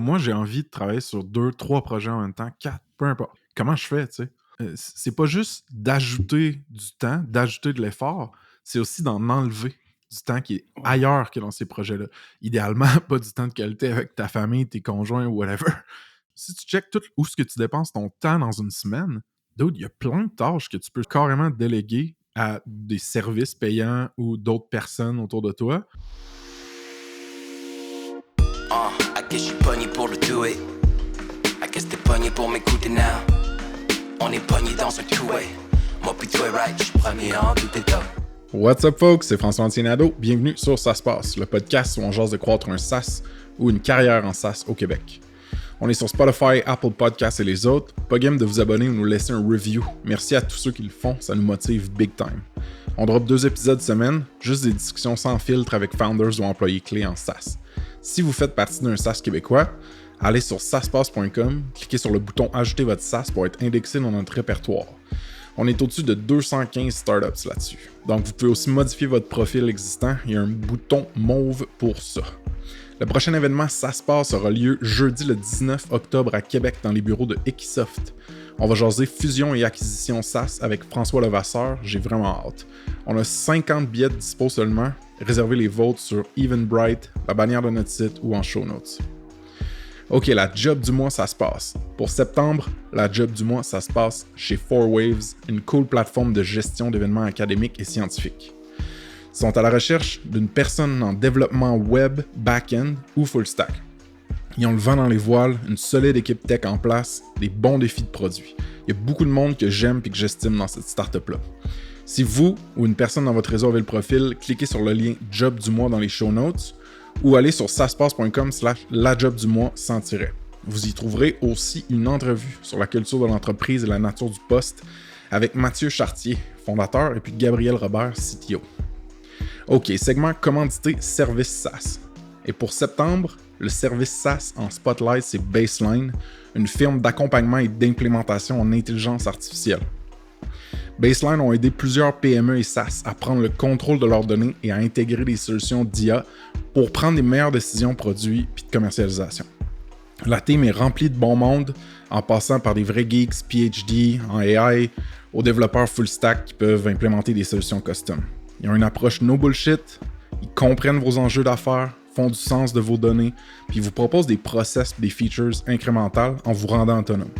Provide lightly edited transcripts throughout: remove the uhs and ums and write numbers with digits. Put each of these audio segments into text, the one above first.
Moi, j'ai envie de travailler sur 2, 3 projets en même temps, 4, peu importe. Comment je fais, tu sais? C'est pas juste d'ajouter du temps, d'ajouter de l'effort, c'est aussi d'en enlever du temps qui est Ouais. ailleurs que dans ces projets-là. Idéalement, pas du temps de qualité avec ta famille, tes conjoints ou whatever. Si tu checkes tout où ce que tu dépenses ton temps dans une semaine, dude, il y a plein de tâches que tu peux carrément déléguer à des services payants ou d'autres personnes autour de toi. I guess j'suis pogné pour le do it. I guess t'es pogné pour m'écouter now. On est pogné dans un two-way. Moi pis toi right, j'suis premier à en douter top. What's up folks, c'est François Antinado. Bienvenue sur Ça se passe, le podcast où on jase de croître un SaaS ou une carrière en SaaS au Québec. On est sur Spotify, Apple Podcasts et les autres. Pas game de vous abonner ou nous laisser un review. Merci à tous ceux qui le font, ça nous motive big time. On drop 2 épisodes semaine, juste des discussions sans filtre avec founders ou employés clés en SaaS. Si vous faites partie d'un SaaS québécois, allez sur saspace.com, cliquez sur le bouton « Ajouter votre SaaS » pour être indexé dans notre répertoire. On est au-dessus de 215 startups là-dessus. Donc vous pouvez aussi modifier votre profil existant, il y a un bouton mauve pour ça. Le prochain événement Ça se passe aura lieu jeudi le 19 octobre à Québec dans les bureaux de Equisoft. On va jaser fusion et acquisition SaaS avec François Levasseur, j'ai vraiment hâte. On a 50 billets dispo seulement, réservez les vôtres sur Eventbrite, la bannière de notre site ou en show notes. Ok, la job du mois, ça se passe. Pour septembre, la job du mois, ça se passe chez 4Waves, une cool plateforme de gestion d'événements académiques et scientifiques. Ils sont à la recherche d'une personne en développement web, back-end ou full stack. Ils ont le vent dans les voiles, une solide équipe tech en place, des bons défis de produits. Il y a beaucoup de monde que j'aime et que j'estime dans cette startup-là. Si vous ou une personne dans votre réseau avez le profil, cliquez sur le lien Job du mois dans les show notes ou allez sur saspace.com/lajobdumois sans tiret. Vous y trouverez aussi une entrevue sur la culture de l'entreprise et la nature du poste avec Mathieu Chartier, fondateur, et puis Gabriel Robert, CTO. Ok, segment commandité service SaaS. Et pour septembre, le service SaaS en spotlight, c'est Baseline, une firme d'accompagnement et d'implémentation en intelligence artificielle. Baseline ont aidé plusieurs PME et SaaS à prendre le contrôle de leurs données et à intégrer des solutions d'IA pour prendre les meilleures décisions produits et de commercialisation. La team est remplie de bon monde, en passant par des vrais geeks PhD en AI aux développeurs full stack qui peuvent implémenter des solutions custom. Ils ont une approche no bullshit, ils comprennent vos enjeux d'affaires, font du sens de vos données, puis ils vous proposent des process et des features incrémentales en vous rendant autonome.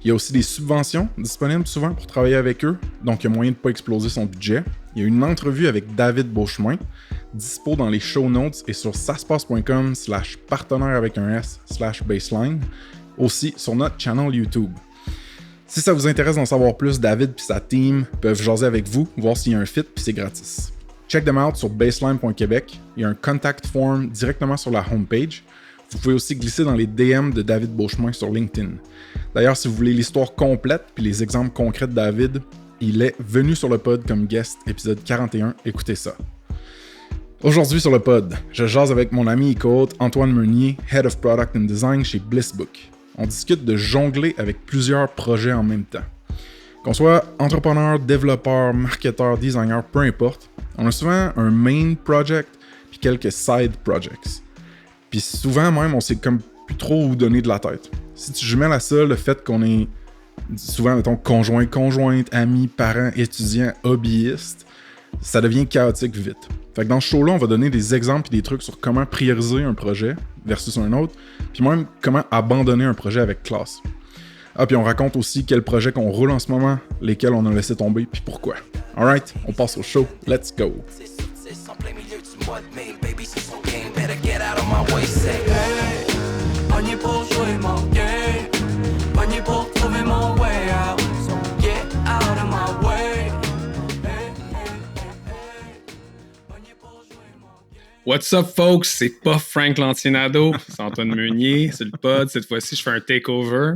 Il y a aussi des subventions disponibles souvent pour travailler avec eux, donc il y a moyen de ne pas exploser son budget. Il y a une entrevue avec David Beauchemin, dispo dans les show notes et sur saspace.com/partenaire avec un S/baseline, aussi sur notre channel YouTube. Si ça vous intéresse d'en savoir plus, David et sa team peuvent jaser avec vous, voir s'il y a un fit puis c'est gratis. Check them out sur baseline.québec, il y a un contact form directement sur la homepage. Vous pouvez aussi glisser dans les DM de David Beauchemin sur LinkedIn. D'ailleurs, si vous voulez l'histoire complète puis les exemples concrets de David, il est venu sur le pod comme guest, épisode 41, écoutez ça. Aujourd'hui sur le pod, je jase avec mon ami et co-hôte Antoine Meunier, Head of Product and Design chez Blissbook. On discute de jongler avec plusieurs projets en même temps. Qu'on soit entrepreneur, développeur, marketeur, designer, peu importe, on a souvent un main project puis quelques side projects. Puis souvent même, on sait comme plus trop où donner de la tête. Si tu jumelles à ça le fait qu'on est souvent, mettons, conjointe, amis, parents, étudiants, hobbyistes, ça devient chaotique vite. Fait que dans ce show-là, on va donner des exemples et des trucs sur comment prioriser un projet versus un autre, puis même comment abandonner un projet avec classe. Ah, puis on raconte aussi quels projets qu'on roule en ce moment, lesquels on a laissé tomber, puis pourquoi. Alright, on passe au show, let's go! En plein milieu du mois de mai, baby, c'est son game, better get out of my way, say hey. Pogné pour jouer mon game, pogné pour trouver mon way out, so get out of my way. Hey, hey, hey, pogné pour jouer mon game. What's up, folks? C'est pas Frank Lantinado, c'est Antoine Meunier, c'est le pod. Cette fois-ci, je fais un takeover.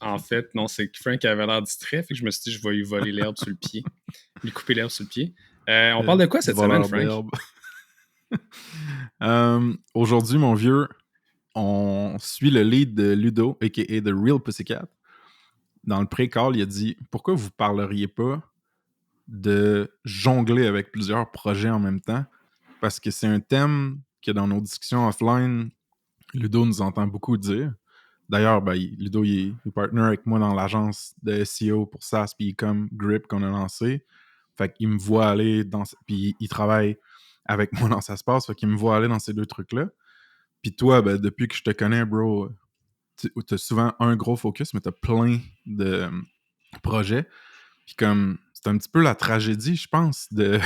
En fait, non, c'est Frank qui avait l'air distrait, fait que je me suis dit, je vais lui voler l'herbe sur le pied, lui couper l'herbe sur le pied. On parle de quoi cette semaine, Frank? Aujourd'hui, mon vieux, on suit le lead de Ludo, a.k.a. The Real Pussycat. Dans le pré-call, il a dit « Pourquoi vous parleriez pas de jongler avec plusieurs projets en même temps? » Parce que c'est un thème que dans nos discussions offline, Ludo nous entend beaucoup dire. D'ailleurs, Ludo, il est partner avec moi dans l'agence de SEO pour SaaS puis comme Grip qu'on a lancé. Fait qu'il me voit aller dans... Puis il travaille avec moi dans SaaSpace, fait qu'il me voit aller dans ces deux trucs-là. Puis toi, depuis que je te connais, bro, t'as souvent un gros focus, mais t'as plein de projets. Puis comme, c'est un petit peu la tragédie, je pense, de...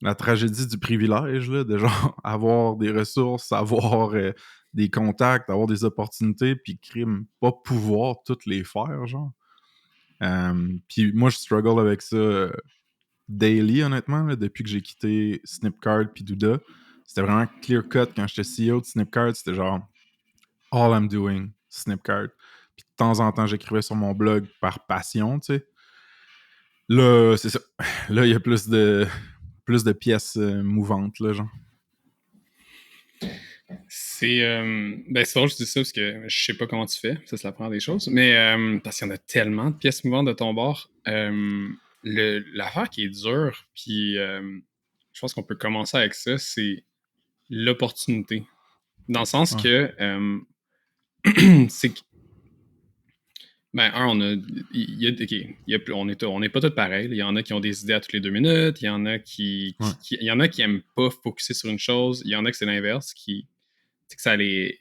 la tragédie du privilège, là, de genre avoir des ressources, avoir des contacts, avoir des opportunités, puis crime, pas pouvoir toutes les faire, genre. Puis moi, je struggle avec ça daily, honnêtement, là, depuis que j'ai quitté Snipcard puis Douda. C'était vraiment clear-cut quand j'étais CEO de Snipcard, c'était genre all I'm doing, Snipcard. Puis de temps en temps, j'écrivais sur mon blog par passion, tu sais. Là, c'est ça. Là, il y a plus de pièces mouvantes, là, genre. C'est drôle que je dis ça parce que je sais pas comment tu fais, ça c'est la première des choses, mais parce qu'il y en a tellement de pièces mouvantes de ton bord. L'affaire qui est dure, puis je pense qu'on peut commencer avec ça, c'est l'opportunité. Dans le sens que c'est que on n'est pas tous pareils. Il y en a qui ont des idées à toutes les 2 minutes. Il y en a il y en a qui aiment pas focuser sur une chose. Il y en a que c'est l'inverse, que ça les...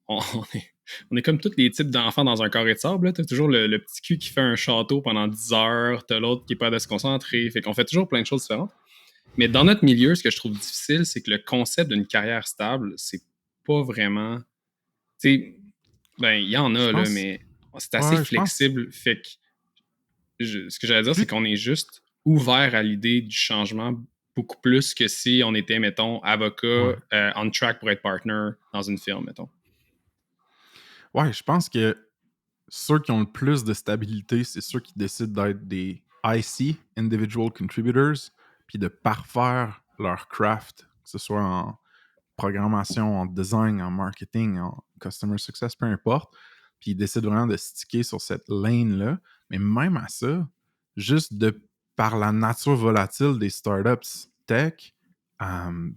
On est comme tous les types d'enfants dans un carré de sable. T'as toujours le petit cul qui fait un château pendant 10 heures. T'as l'autre qui est pas de se concentrer. Fait qu'on fait toujours plein de choses différentes. Mais dans notre milieu, ce que je trouve difficile, c'est que le concept d'une carrière stable, c'est pas vraiment... Tu sais, il y en a, là, mais c'est assez flexible. Fait que ce que j'allais dire, c'est qu'on est juste ouvert à l'idée du changement beaucoup plus que si on était, mettons, avocat on track pour être partner dans une firme, mettons. Ouais, je pense que ceux qui ont le plus de stabilité, c'est ceux qui décident d'être des IC, Individual Contributors, puis de parfaire leur craft, que ce soit en programmation, en design, en marketing, en customer success, peu importe. Puis ils décident vraiment de sticker sur cette lane-là. Mais même à ça, juste par la nature volatile des startups tech,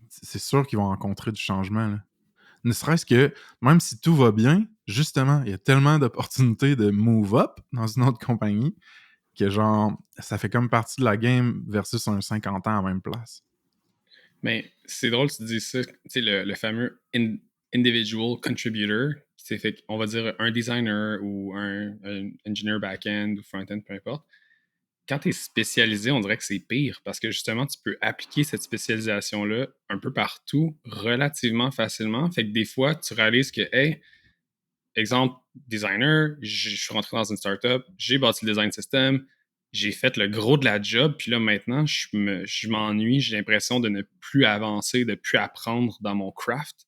c'est sûr qu'ils vont rencontrer du changement, là. Ne serait-ce que, même si tout va bien, justement, il y a tellement d'opportunités de move up dans une autre compagnie que genre, ça fait comme partie de la game versus un 50 ans à la même place. Mais c'est drôle que tu dis ça, tu sais, le fameux individual contributor, fait on va dire un designer ou un engineer back-end ou front-end, peu importe. Quand tu es spécialisé, on dirait que c'est pire parce que justement, tu peux appliquer cette spécialisation-là un peu partout relativement facilement. Fait que des fois, tu réalises que, hey, exemple, designer, je suis rentré dans une startup, j'ai bâti le design system, j'ai fait le gros de la job, puis là, maintenant, je m'ennuie, j'ai l'impression de ne plus avancer, de ne plus apprendre dans mon craft.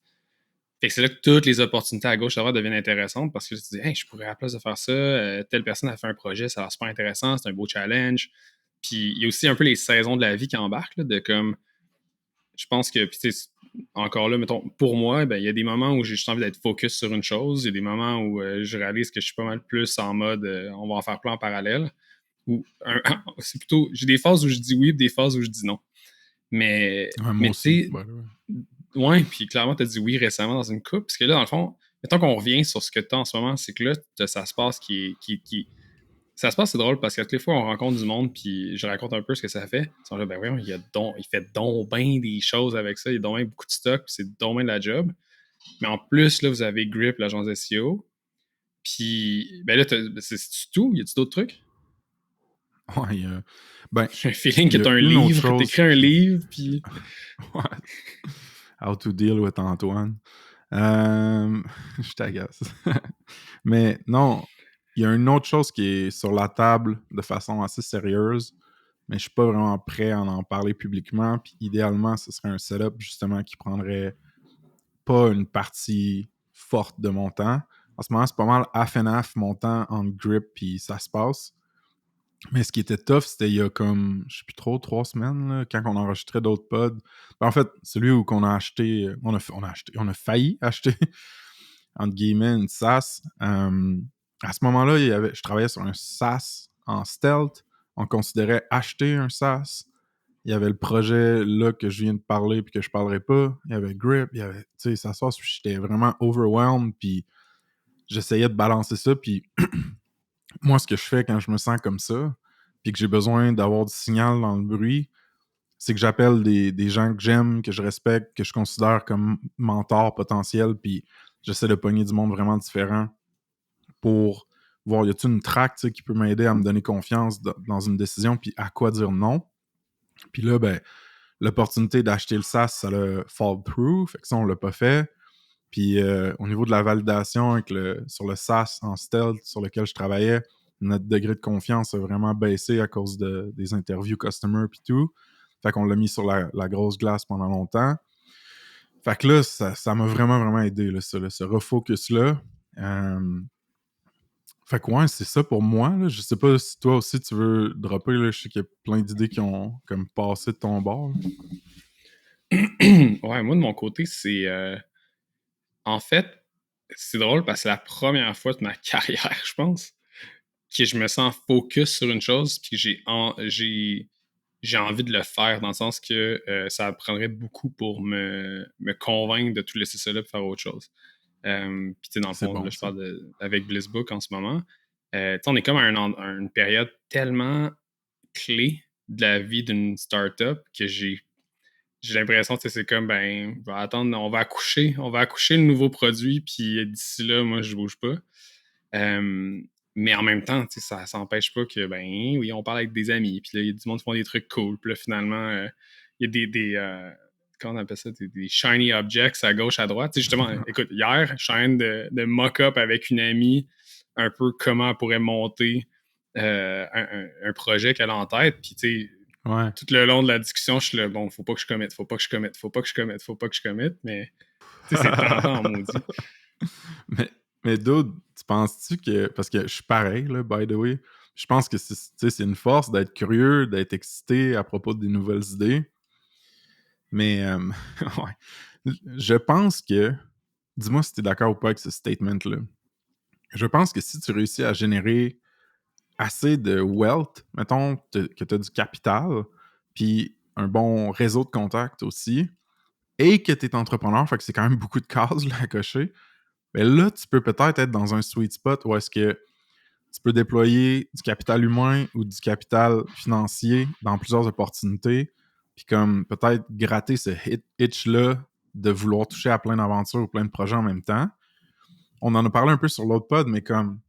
Fait que c'est là que toutes les opportunités à gauche à droite deviennent intéressantes parce que tu te dis, hey, je pourrais à la place de faire ça, telle personne a fait un projet, ça a l'air super intéressant, c'est un beau challenge. Puis il y a aussi un peu les saisons de la vie qui embarquent, là, de comme, je pense que, puis encore là, mettons, pour moi, il y a des moments où j'ai juste envie d'être focus sur une chose, il y a des moments où je réalise que je suis pas mal plus en mode, on va en faire plein en parallèle. Ou c'est plutôt, j'ai des phases où je dis oui, des phases où je dis non. Mais tu sais, ouais, puis clairement, tu as dit oui récemment dans une coupe, parce que là, dans le fond, mettons qu'on revient sur ce que tu as en ce moment, c'est que là, ça se passe ça se passe, c'est drôle, parce que toutes les fois, on rencontre du monde, puis je raconte un peu ce que ça fait. Ils sont là, ben voyons, il fait donc bien des choses avec ça, il y a donc bien beaucoup de stock, puis c'est donc bien de la job. Mais en plus, là, vous avez Grip, l'agence SEO. Puis, ben là, c'est tout? Y a-tu d'autres trucs? Ouais, j'ai un feeling que t'as un livre, t'écris un livre, puis... Ouais. How to deal with Antoine. Je t'agace. Mais non, il y a une autre chose qui est sur la table de façon assez sérieuse, mais je suis pas vraiment prêt à en parler publiquement. Puis idéalement, ce serait un setup justement qui prendrait pas une partie forte de mon temps. En ce moment, c'est pas mal half and half mon temps en Grip, puis ça se passe. Mais ce qui était tough, c'était il y a comme, je sais plus trop, 3 semaines, là, quand on enregistrait d'autres pods. En fait, celui où on a acheté, on a failli acheter, entre guillemets, une SaaS. À ce moment-là, je travaillais sur un SaaS en stealth. On considérait acheter un SaaS. il y avait le projet là que je viens de parler puis que je parlerai pas. Il y avait Grip, il y avait, tu sais, ça sort, j'étais vraiment overwhelmed puis j'essayais de balancer ça puis moi, ce que je fais quand je me sens comme ça puis que j'ai besoin d'avoir du signal dans le bruit, c'est que j'appelle des gens que j'aime, que je respecte, que je considère comme mentors potentiels puis j'essaie de pogner du monde vraiment différent pour voir, y a-t-il une track qui peut m'aider à me donner confiance dans une décision puis à quoi dire non. Puis là, ben, l'opportunité d'acheter le SaaS, ça l'a fall through. Fait que ça, on l'a pas fait. Puis au niveau de la validation sur le SaaS en stealth sur lequel je travaillais, notre degré de confiance a vraiment baissé à cause des interviews customer puis tout. Fait qu'on l'a mis sur la grosse glace pendant longtemps. Fait que là, ça m'a vraiment, vraiment aidé, là, ce refocus-là. Fait que ouais, c'est ça pour moi. Là. Je sais pas si toi aussi tu veux dropper. Là. Je sais qu'il y a plein d'idées qui ont comme passé de ton bord. Là. Ouais, moi, de mon côté, c'est... en fait, c'est drôle parce que c'est la première fois de ma carrière, je pense, que je me sens focus sur une chose puis que j'ai envie de le faire dans le sens que ça prendrait beaucoup pour me convaincre de tout laisser ça là pour faire autre chose. Puis tu sais, dans le C'est fond, bon, là, je ça. parle avec Blissbook en ce moment. Tu sais, on est comme à une période tellement clé de la vie d'une startup que j'ai l'impression que c'est comme, ben, on va attendre, on va accoucher le nouveau produit, puis d'ici là, moi, je bouge pas. Mais en même temps, ça s'empêche pas que, ben, oui, on parle avec des amis, puis là, il y a du monde qui font des trucs cool, puis là, finalement, il y a comment on appelle ça, des shiny objects à gauche, à droite. Tu sais, justement, écoute, hier, je suis en train de mock-up avec une amie un peu comment elle pourrait monter un projet qu'elle a en tête, puis tu sais, Ouais. tout le long de la discussion, je suis là, bon, faut pas que je commette, mais tu sais, c'est tentant en maudit. mais dude, tu penses-tu que. Parce que je suis pareil, là, by the way. Je pense que c'est une force d'être curieux, d'être excité à propos des nouvelles idées. Mais ouais. Je pense que. Dis-moi si tu es d'accord ou pas avec ce statement-là. Je pense que si tu réussis à générer assez de wealth, mettons que tu as du capital, puis un bon réseau de contacts aussi, et que tu es entrepreneur, fait que c'est quand même beaucoup de cases là, à cocher, mais là, tu peux peut-être être dans un sweet spot où est-ce que tu peux déployer du capital humain ou du capital financier dans plusieurs opportunités, puis comme peut-être gratter ce itch-là de vouloir toucher à plein d'aventures ou plein de projets en même temps. On en a parlé un peu sur l'autre pod, mais comme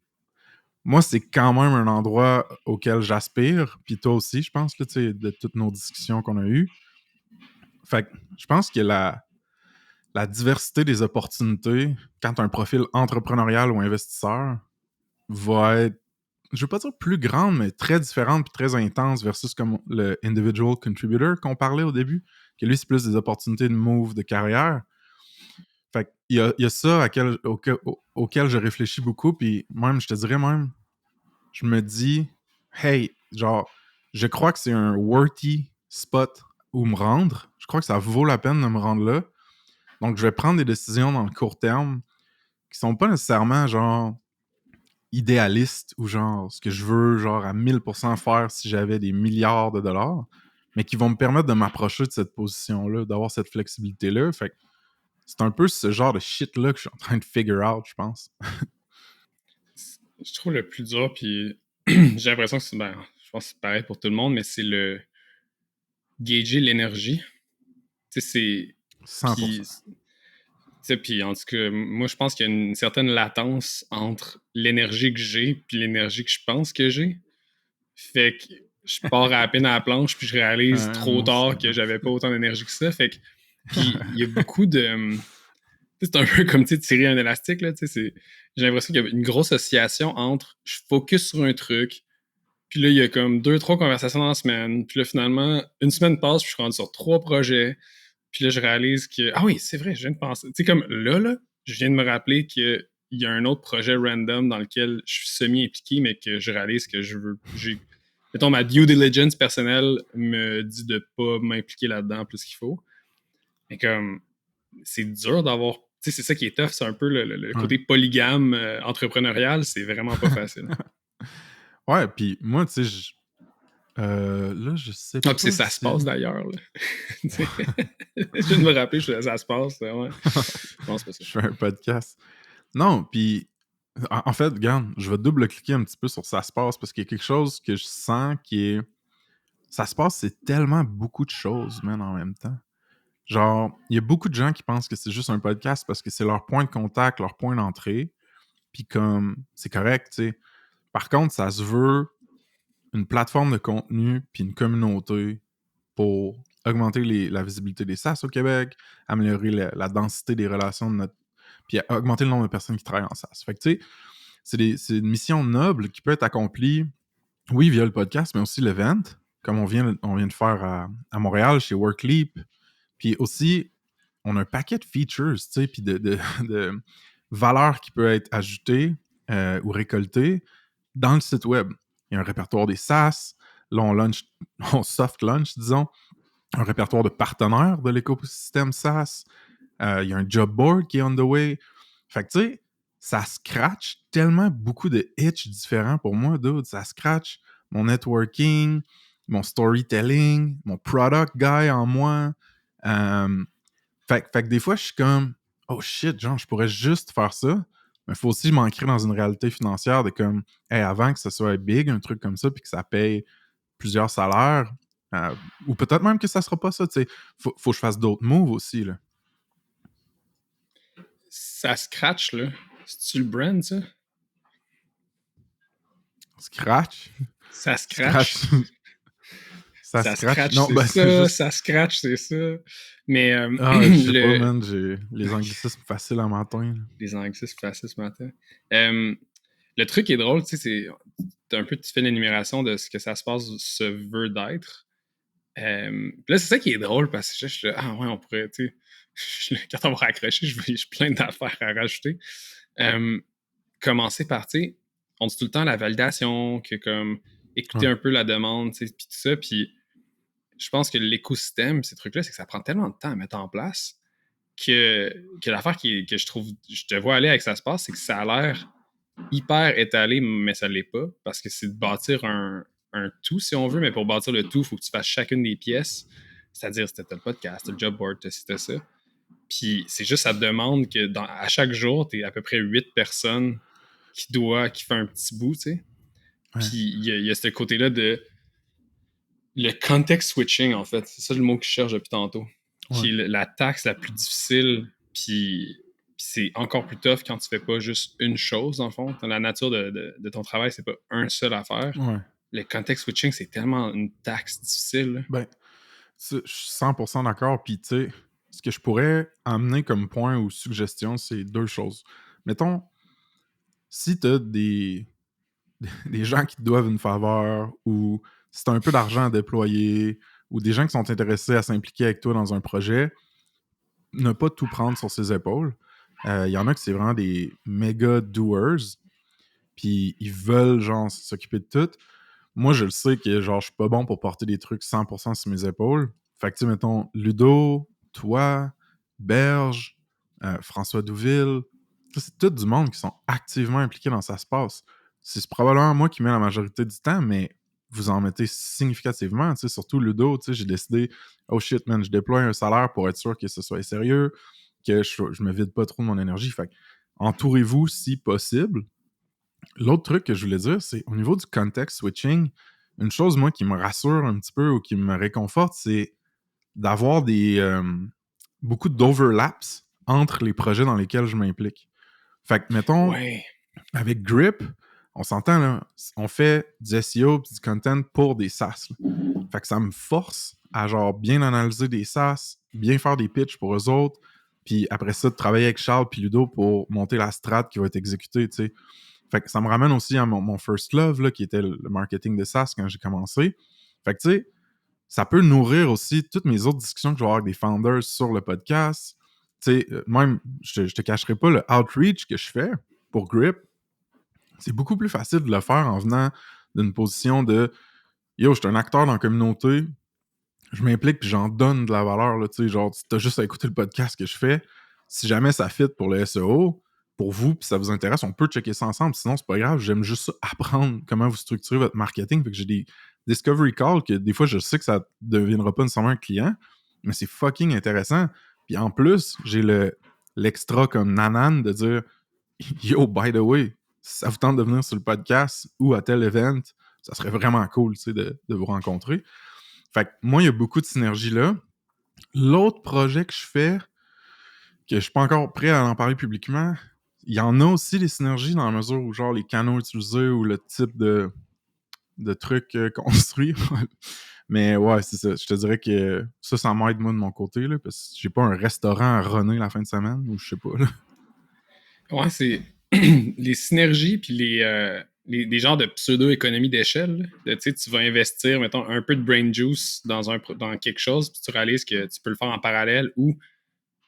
moi, c'est quand même un endroit auquel j'aspire, puis toi aussi, je pense, là, de toutes nos discussions qu'on a eues. Fait que je pense que la diversité des opportunités, quand tu as un profil entrepreneurial ou investisseur, va être, je veux pas dire plus grande, mais très différente puis très intense versus comme le individual contributor qu'on parlait au début, que lui, c'est plus des opportunités de move, de carrière. Fait qu'il y a ça auquel je réfléchis beaucoup, puis même, je te dirais même, je me dis, hey, genre, je crois que c'est un worthy spot où me rendre. Je crois que ça vaut la peine de me rendre là. Donc, je vais prendre des décisions dans le court terme qui sont pas nécessairement, genre, idéalistes ou genre, ce que je veux, genre, à 1000% faire si j'avais des milliards de dollars, mais qui vont me permettre de m'approcher de cette position-là, d'avoir cette flexibilité-là. Fait que c'est un peu ce genre de shit-là que je suis en train de figure out, je pense. Je trouve le plus dur, puis j'ai l'impression que ben, je pense que c'est pareil pour tout le monde, mais c'est le gager l'énergie. Tu sais, c'est. 100%. Puis en tout cas, moi, je pense qu'il y a une certaine latence entre l'énergie que j'ai puis l'énergie que je pense que j'ai. Fait que je pars à peine à la planche, puis je réalise trop Moi aussi, tard que j'avais pas autant d'énergie que ça. Fait que, puis il y a beaucoup de. C'est un peu comme tirer un élastique. Là, j'ai l'impression qu'il y a une grosse association entre je focus sur un truc, puis là, il y a comme 2-3 conversations dans la semaine, puis là, finalement, une semaine passe, puis je suis rendu sur 3 projets, puis là, je réalise que, ah oui, c'est vrai, je viens de penser. Tu sais, comme là, je viens de me rappeler qu'il y a un autre projet random dans lequel je suis semi-impliqué, mais que je réalise que je veux. Mettons, ma due diligence personnelle me dit de pas m'impliquer là-dedans plus qu'il faut. Mais comme, c'est dur d'avoir. Tu sais, c'est ça qui est tough, c'est un peu le côté polygame entrepreneurial, c'est vraiment pas facile. Ouais, puis moi, tu sais, Là, je sais Ah, pas. puis ça se passe d'ailleurs. Là. Je viens de me rappeler, ça se passe. Ouais. Non, c'est pas ça. Je fais un podcast. Non, puis en fait, regarde, je vais double-cliquer un petit peu sur ça se passe parce qu'il y a quelque chose que je sens qui est. Ça se passe, c'est tellement beaucoup de choses, man, en même temps. Genre, il y a beaucoup de gens qui pensent que c'est juste un podcast parce que c'est leur point de contact, leur point d'entrée. Puis comme, c'est correct, tu sais. Par contre, ça se veut une plateforme de contenu puis une communauté pour augmenter la visibilité des SaaS au Québec, améliorer la densité des relations de notre... puis augmenter le nombre de personnes qui travaillent en SaaS. Fait que, tu sais, c'est une mission noble qui peut être accomplie, oui, via le podcast, mais aussi l'event, comme on vient de faire à Montréal, chez WorkLeap. Puis aussi, on a un paquet de features, tu sais, puis de valeurs qui peuvent être ajoutées ou récoltées dans le site web. Il y a un répertoire des SaaS. Là, on soft launch, disons, un répertoire de partenaires de l'écosystème SaaS. Il y a un job board qui est on the way. Fait que, tu sais, ça scratch tellement beaucoup de itch différents pour moi, dude. Ça scratch mon networking, mon storytelling, mon product guy en moi. Fait que des fois, je suis comme, oh shit, genre, je pourrais juste faire ça. Mais il faut aussi m'ancrer dans une réalité financière de comme, hey, avant que ça soit big, un truc comme ça, puis que ça paye plusieurs salaires, ou peut-être même que ça sera pas ça, tu sais. Faut que je fasse d'autres moves aussi, là. Ça scratch, là. C'est-tu le brand, ça? Scratch? Ça scratch. Ça scratch? Non, C'est ben, ça, juste... ça scratch, c'est ça. Mais je sais pas, man, j'ai les anglicismes faciles à matin. Les anglicismes faciles ce matin. Le truc qui est drôle, tu sais, c'est un peu, tu fais l'énumération de ce que ça se passe, se veut d'être. Là, c'est ça qui est drôle parce que je suis là, ah ouais, on pourrait, tu sais, quand on va raccrocher, j'ai plein d'affaires à rajouter. Commencer par, tu sais, on dit tout le temps la validation, que comme écouter un peu la demande, tu sais, puis tout ça, puis je pense que l'écosystème, ces trucs-là, c'est que ça prend tellement de temps à mettre en place que l'affaire que je trouve, je te vois aller avec ça se passe, c'est que ça a l'air hyper étalé, mais ça l'est pas, parce que c'est de bâtir un tout, si on veut, mais pour bâtir le tout, il faut que tu fasses chacune des pièces, c'est-à-dire c'était le podcast, le job board, c'était ça. Puis c'est juste, ça te demande que à chaque jour, tu es à peu près 8 personnes qui fait un petit bout, tu sais. Ouais. Puis il y a ce côté-là de le context switching, en fait. C'est ça le mot que je cherche depuis tantôt. Ouais. Qui est la taxe la plus difficile, puis c'est encore plus tough quand tu fais pas juste une chose, dans le fond. Dans la nature de ton travail, c'est pas un seul affaire. Ouais. Le context switching, c'est tellement une taxe difficile. Là. Ben, je suis 100% d'accord. Puis, tu sais, ce que je pourrais amener comme point ou suggestion, c'est deux choses. Mettons, si tu as des gens qui te doivent une faveur ou si tu as un peu d'argent à déployer ou des gens qui sont intéressés à s'impliquer avec toi dans un projet, ne pas tout prendre sur ses épaules. Il y en a qui c'est vraiment des méga doers, puis ils veulent genre s'occuper de tout. Moi, je le sais que genre je suis pas bon pour porter des trucs 100% sur mes épaules. Fait que tu sais, mettons, Ludo, toi, Berge, François Douville, c'est tout du monde qui sont activement impliqués dans ça se passe. C'est probablement moi qui mets la majorité du temps, mais vous en mettez significativement, tu sais, surtout Ludo, tu sais, j'ai décidé, oh shit, man, je déploie un salaire pour être sûr que ce soit sérieux, que je me vide pas trop de mon énergie. Fait que entourez-vous si possible. L'autre truc que je voulais dire, c'est au niveau du context switching, une chose, moi, qui me rassure un petit peu ou qui me réconforte, c'est d'avoir beaucoup d'overlaps entre les projets dans lesquels je m'implique. Fait que, mettons, avec Grip, on s'entend, là, on fait du SEO et du content pour des SaaS. Là. Fait que ça me force à genre bien analyser des SaaS, bien faire des pitchs pour eux autres, puis après ça, de travailler avec Charles et Ludo pour monter la strat qui va être exécutée, tu sais. Fait que ça me ramène aussi à mon first love, là, qui était le marketing de SaaS quand j'ai commencé. Fait que, tu sais, ça peut nourrir aussi toutes mes autres discussions que je vais avoir avec des founders sur le podcast. Tu sais, même, je te cacherai pas, le outreach que je fais pour Grip, c'est beaucoup plus facile de le faire en venant d'une position de « Yo, je suis un acteur dans la communauté, je m'implique puis j'en donne de la valeur. » Tu sais, genre, t'as juste à écouter le podcast que je fais. Si jamais ça fit pour le SEO, pour vous, puis ça vous intéresse, on peut checker ça ensemble. Sinon, c'est pas grave, j'aime juste ça, apprendre comment vous structurez votre marketing. Fait que j'ai Discovery Call, que des fois, je sais que ça ne deviendra pas nécessairement un client, mais c'est fucking intéressant. Puis en plus, j'ai l'extra comme nanan de dire « Yo, by the way, si ça vous tente de venir sur le podcast ou à tel event, ça serait vraiment cool, tu sais, de vous rencontrer. » Fait que moi, il y a beaucoup de synergie là. L'autre projet que je fais, que je suis pas encore prêt à en parler publiquement, il y en a aussi des synergies dans la mesure où genre les canaux utilisés ou le type de trucs construits. Mais ouais, c'est ça. Je te dirais que ça m'aide moi de mon côté, là, parce que j'ai pas un restaurant à runner la fin de semaine, ou je sais pas. Là. Ouais, c'est les synergies puis les genres de pseudo-économie d'échelle. Tu vas investir, mettons, un peu de brain juice dans quelque chose, puis tu réalises que tu peux le faire en parallèle ou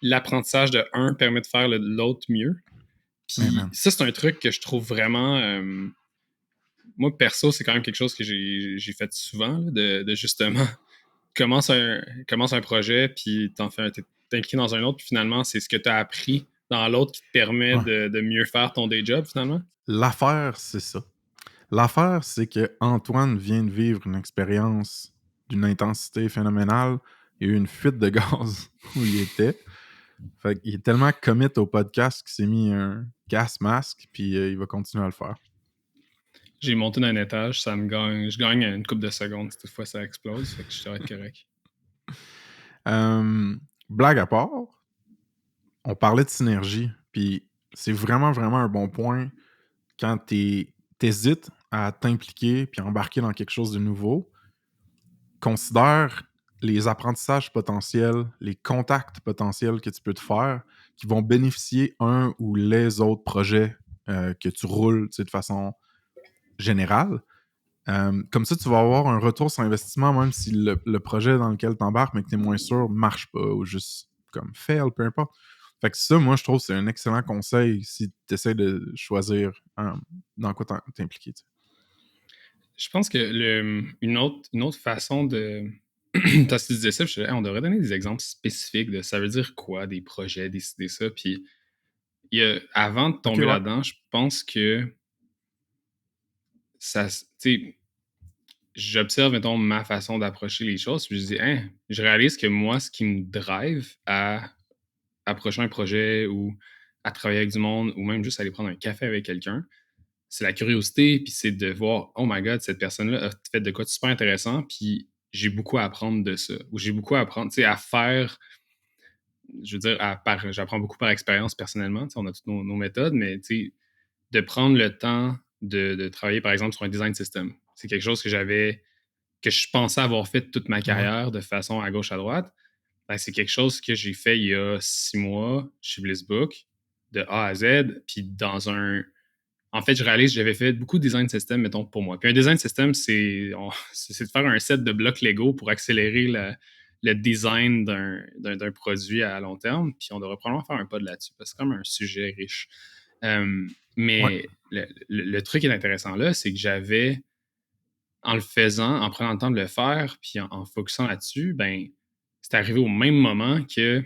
l'apprentissage de un permet de faire l'autre mieux. Puis ça, c'est un truc que je trouve vraiment... moi, perso, c'est quand même quelque chose que j'ai fait souvent, là, de justement commence un projet, puis t'es impliqué dans un autre, puis finalement, c'est ce que tu as appris dans l'autre qui te permet de mieux faire ton day job, finalement. L'affaire, c'est ça. L'affaire, c'est que Antoine vient de vivre une expérience d'une intensité phénoménale. Il y a eu une fuite de gaz où il était. Fait qu'il est tellement commit au podcast qu'il s'est mis un gas masque, puis il va continuer à le faire. J'ai monté d'un étage, je gagne une couple de secondes. Cette fois, ça explose, fait que je serais correct. Blague à part, on parlait de synergie, puis c'est vraiment, vraiment un bon point quand t'hésites à t'impliquer puis embarquer dans quelque chose de nouveau. Considère les apprentissages potentiels, les contacts potentiels que tu peux te faire qui vont bénéficier un ou les autres projets que tu roules de façon générale. Comme ça, tu vas avoir un retour sur investissement même si le projet dans lequel tu embarques mais que tu es moins sûr marche pas ou juste comme fail, peu importe. Fait que ça, moi, je trouve que c'est un excellent conseil si tu essaies de choisir dans quoi t'impliquer. T'sais. Je pense que une autre façon de... Quand tu disais ça, on devrait donner des exemples spécifiques de ça veut dire quoi, des projets, décider ça. Puis avant de tomber là-dedans, je pense que ça... Tu sais, j'observe, mettons, ma façon d'approcher les choses, puis je dis, je réalise que moi, ce qui me drive à approcher un projet ou à travailler avec du monde ou même juste aller prendre un café avec quelqu'un, c'est la curiosité, puis c'est de voir, oh my god, cette personne-là a fait de quoi de super intéressant, puis j'ai beaucoup à apprendre de ça. Ou j'ai beaucoup à apprendre, tu sais, à faire, je veux dire, j'apprends beaucoup par expérience personnellement, on a toutes nos méthodes, mais tu sais, de prendre le temps de travailler, par exemple, sur un design system. C'est quelque chose que je pensais avoir fait toute ma carrière de façon à gauche, à droite. Ben, c'est quelque chose que j'ai fait il y a 6 mois chez Blissbook, de A à Z, puis en fait, je réalise que j'avais fait beaucoup de design system, mettons, pour moi. Puis un design system, c'est de faire un set de blocs Lego pour accélérer le design d'un produit à long terme. Puis on devrait probablement faire un pod là-dessus, parce que c'est comme un sujet riche. Mais le truc qui est intéressant là, c'est que j'avais, en le faisant, en prenant le temps de le faire, puis en focusant là-dessus, ben, c'est arrivé au même moment que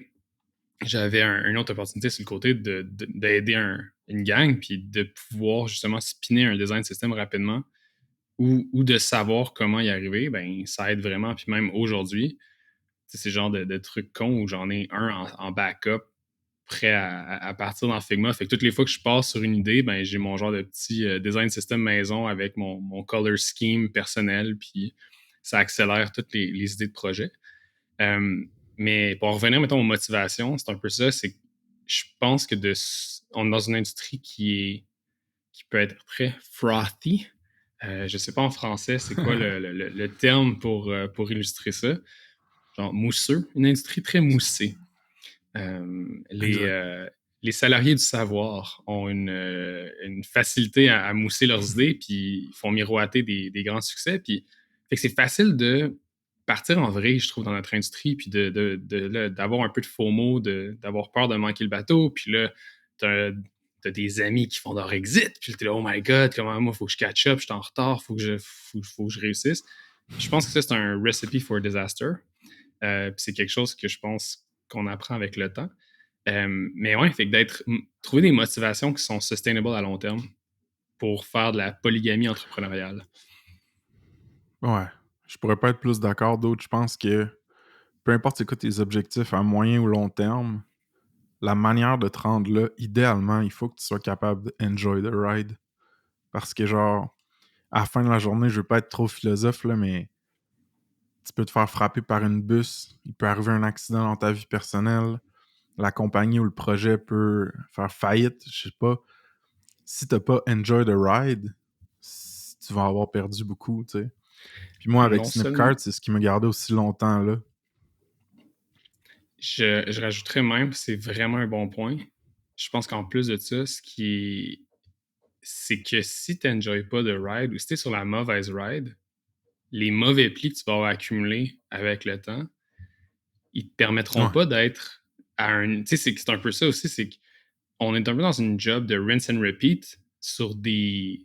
j'avais une autre opportunité sur le côté d'aider une gang, puis de pouvoir justement spinner un design system rapidement ou de savoir comment y arriver, ben ça aide vraiment. Puis même aujourd'hui, c'est ce genre de trucs cons où j'en ai un en backup prêt à partir dans Figma. Fait que toutes les fois que je passe sur une idée, ben j'ai mon genre de petit design system maison avec mon color scheme personnel, puis ça accélère toutes les idées de projet. Mais pour revenir, mettons, aux motivations, c'est un peu ça, c'est que je pense que on est dans une industrie qui peut être très frothy. Je sais pas en français, c'est quoi le terme pour illustrer ça. Genre mousseux, une industrie très moussée. Les salariés du savoir ont une facilité à mousser leurs idées, puis font miroiter des grands succès. Puis fait que c'est facile de partir en vrille, je trouve, dans notre industrie, puis d'avoir un peu de FOMO, d'avoir peur de manquer le bateau. Puis là, t'as des amis qui font leur exit, puis t'es là, oh my god, comment moi, faut que je catch up, je suis en retard, faut que je réussisse. Je pense que ça, c'est un recipe for disaster. Puis c'est quelque chose que je pense qu'on apprend avec le temps. Mais ouais, fait que trouver des motivations qui sont sustainable à long terme pour faire de la polygamie entrepreneuriale. Ouais. Je pourrais pas être plus d'accord. D'autres, je pense que peu importe c'est quoi tes objectifs à moyen ou long terme, la manière de te rendre là, idéalement, il faut que tu sois capable de enjoy the ride. Parce que genre, à la fin de la journée, je veux pas être trop philosophe, là, mais tu peux te faire frapper par une bus, il peut arriver un accident dans ta vie personnelle, la compagnie ou le projet peut faire faillite, je sais pas. Si t'as pas enjoy the ride, tu vas avoir perdu beaucoup, tu sais. Puis moi, avec Non seulement, Snipcart, c'est ce qui m'a gardé aussi longtemps là. je rajouterais même, c'est vraiment un bon point. Je pense qu'en plus de ça, c'est que si tu n'enjoyes pas de ride ou si tu es sur la mauvaise ride, les mauvais plis que tu vas avoir accumulés avec le temps, ils te permettront Ouais. pas d'être à un. Tu sais, c'est un peu ça aussi, c'est qu'on est un peu dans une job de rinse and repeat sur des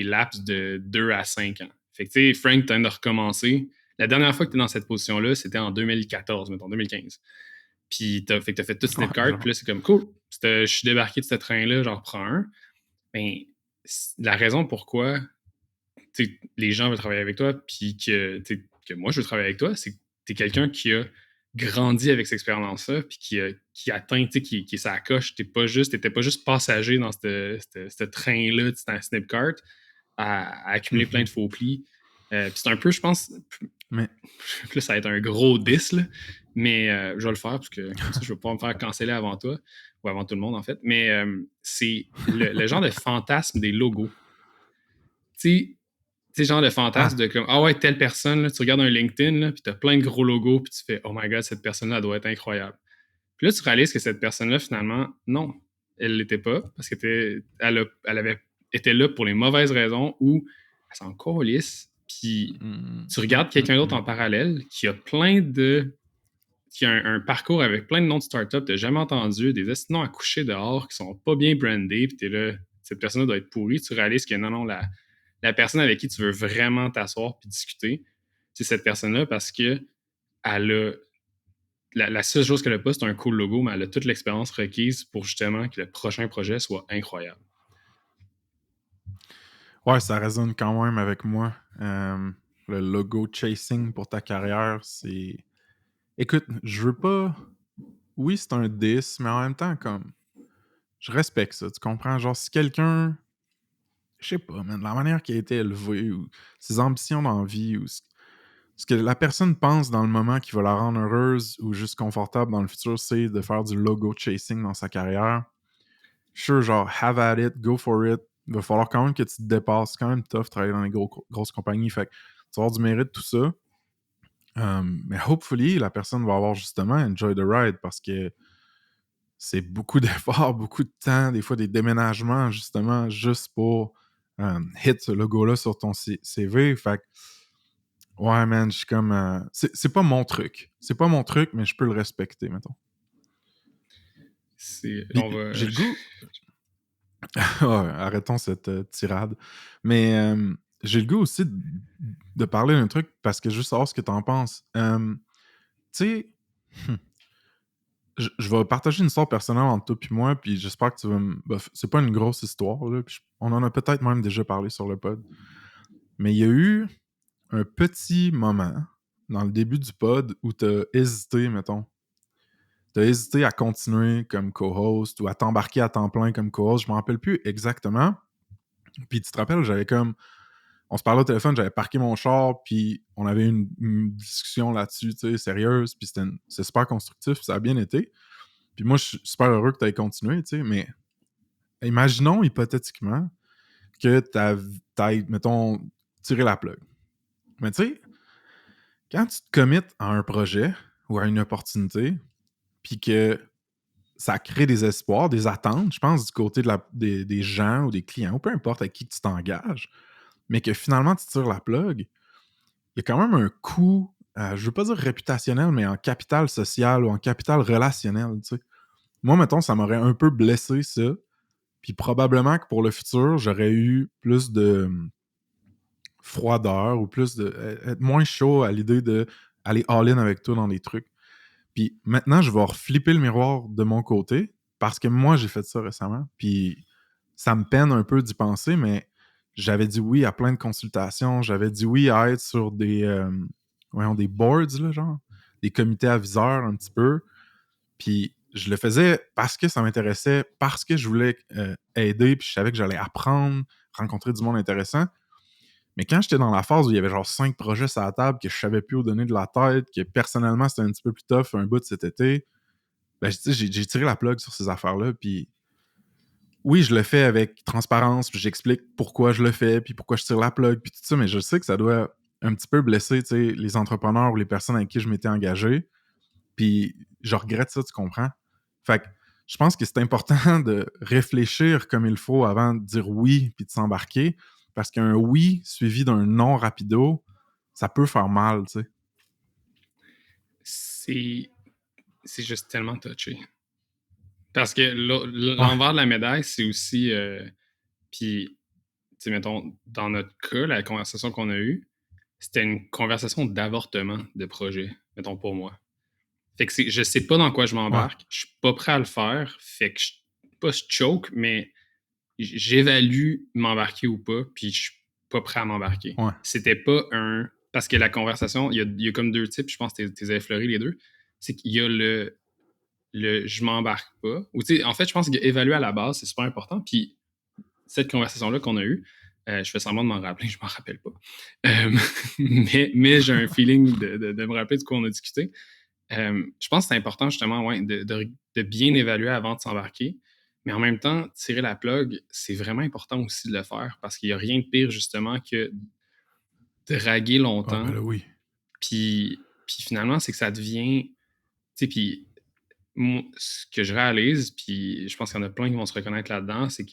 laps de 2 à 5 ans. Fait que, tu sais, Frank, tu viens de recommencer. La dernière fois que tu es dans cette position-là, c'était en 2014, mettons, 2015. Puis, fait que tu as fait tout Snipcart, Genre. puis là, c'est comme cool. Je suis débarqué de ce train-là, j'en reprends un. Mais la raison pourquoi les gens veulent travailler avec toi, puis que moi je veux travailler avec toi, c'est que tu es quelqu'un qui a grandi avec cette expérience-là, puis qui atteint, qui est sa coche. T'étais pas juste passager dans ce train-là, dans Snipcart, à accumuler plein de faux plis. Puis c'est un peu, je pense, Mais là, ça va être un gros 10, là, mais je vais le faire parce que comme ça, je ne vais pas me faire canceller avant toi, ou avant tout le monde, en fait. Mais c'est le genre de fantasme des logos. Tu sais, genre de fantasme de comme, ah ouais, telle personne, là, tu regardes un LinkedIn, là, puis tu as plein de gros logos, puis tu fais, oh my god, cette personne-là doit être incroyable. Puis là, tu réalises que cette personne-là, finalement, non, elle l'était pas, parce qu'elle avait été là pour les mauvaises raisons ou elle s'en calisse. Puis tu regardes quelqu'un d'autre en parallèle qui a qui a un parcours avec plein de noms de startups que tu n'as jamais entendu, des noms à coucher dehors qui sont pas bien brandés, puis tu es là, cette personne-là doit être pourrie. Tu réalises que non, la personne avec qui tu veux vraiment t'asseoir puis discuter, c'est cette personne-là parce que elle a la seule chose qu'elle n'a pas, c'est un cool logo, mais elle a toute l'expérience requise pour justement que le prochain projet soit incroyable. ouais, ça résonne quand même avec moi. Le logo chasing pour ta carrière, c'est. Écoute, je veux pas. Oui, c'est un 10, mais en même temps, comme. Je respecte ça, tu comprends? Genre, si quelqu'un. Je sais pas, man, la manière qu'il a été élevé, ou ses ambitions dans la vie, ou ce que la personne pense dans le moment qui va la rendre heureuse ou juste confortable dans le futur, c'est de faire du logo chasing dans sa carrière. Sure, genre, have at it, go for it. Il va falloir quand même que tu te dépasses. C'est quand même tough de travailler dans les grosses compagnies. Fait que tu vas avoir du mérite, tout ça. Mais hopefully, la personne va avoir justement enjoy the ride parce que c'est beaucoup d'efforts, beaucoup de temps, des fois des déménagements, justement, juste pour hit ce logo-là sur ton CV. Fait que, ouais, man, je suis comme. C'est pas mon truc. C'est pas mon truc, mais je peux le respecter, mettons. On va... J'ai le goût. Ouais, arrêtons cette tirade. Mais j'ai le goût aussi de parler d'un truc parce que je veux savoir ce que t'en penses. Tu sais, je vais partager une histoire personnelle entre toi et moi, puis j'espère que tu vas me. Bah, c'est pas une grosse histoire, là, on en a peut-être même déjà parlé sur le pod. Mais il y a eu un petit moment dans le début du pod où t'as hésité, mettons. T'as hésité à continuer comme co-host ou à t'embarquer à temps plein comme co-host. Je m'en rappelle plus exactement. Puis tu te rappelles, j'avais comme. On se parlait au téléphone, j'avais parqué mon char, puis on avait une discussion là-dessus, tu sais, sérieuse, puis c'est super constructif, ça a bien été. Puis moi, je suis super heureux que tu aies continué, tu sais, mais imaginons hypothétiquement que tu aies, mettons, tiré la plug. Mais tu sais, quand tu te commits à un projet ou à une opportunité, puis que ça crée des espoirs, des attentes, je pense, du côté des gens ou des clients, ou peu importe à qui tu t'engages, mais que finalement tu tires la plug, il y a quand même un coût, je veux pas dire réputationnel, mais en capital social ou en capital relationnel, tu sais. Moi, mettons, ça m'aurait un peu blessé, ça. Puis probablement que pour le futur, j'aurais eu plus de froideur ou plus de être moins chaud à l'idée d'aller all-in avec toi dans des trucs. Puis maintenant, je vais reflipper le miroir de mon côté parce que moi, j'ai fait ça récemment. Puis ça me peine un peu d'y penser, mais j'avais dit oui à plein de consultations, j'avais dit oui à être sur des boards, là, genre, des comités aviseurs un petit peu. Puis je le faisais parce que ça m'intéressait, parce que je voulais aider, puis je savais que j'allais apprendre, rencontrer du monde intéressant. Mais quand j'étais dans la phase où il y avait genre 5 projets sur la table, que je savais plus où donner de la tête, que personnellement c'était un petit peu plus tough un bout de cet été, ben j'ai tiré la plug sur ces affaires-là, puis oui, je le fais avec transparence, puis j'explique pourquoi je le fais, puis pourquoi je tire la plug, puis tout ça, mais je sais que ça doit un petit peu blesser, tu sais, les entrepreneurs ou les personnes avec qui je m'étais engagé, puis je regrette ça, tu comprends? Fait que je pense que c'est important de réfléchir comme il faut avant de dire oui puis de s'embarquer, parce qu'un oui suivi d'un non rapido, ça peut faire mal, tu sais. C'est juste tellement touché. Parce que l'envers de la médaille, c'est aussi... puis, tu sais, mettons, dans notre cas, la conversation qu'on a eue, c'était une conversation d'avortement de projet, mettons, pour moi. Fait que je sais pas dans quoi je m'embarque, je suis pas prêt à le faire, fait que pas je choke, mais j'évalue m'embarquer ou pas, puis je suis pas prêt à m'embarquer. Ouais. C'était pas un... Parce que la conversation, il y a comme deux types, je pense que tu les as effleurés les deux. C'est qu'il y a le je m'embarque pas. Ou tu sais, en fait, je pense qu'évaluer à la base, c'est super important. Puis cette conversation-là qu'on a eue, je fais semblant de m'en rappeler, je m'en rappelle pas. Mais j'ai un feeling de me rappeler de quoi on a discuté. Je pense que c'est important justement de bien évaluer avant de s'embarquer. Mais en même temps, tirer la plug, c'est vraiment important aussi de le faire parce qu'il n'y a rien de pire justement que de draguer longtemps. Ah, ben là, oui. Puis finalement, c'est que ça devient... Tu sais, puis moi, ce que je réalise, puis je pense qu'il y en a plein qui vont se reconnaître là-dedans, c'est que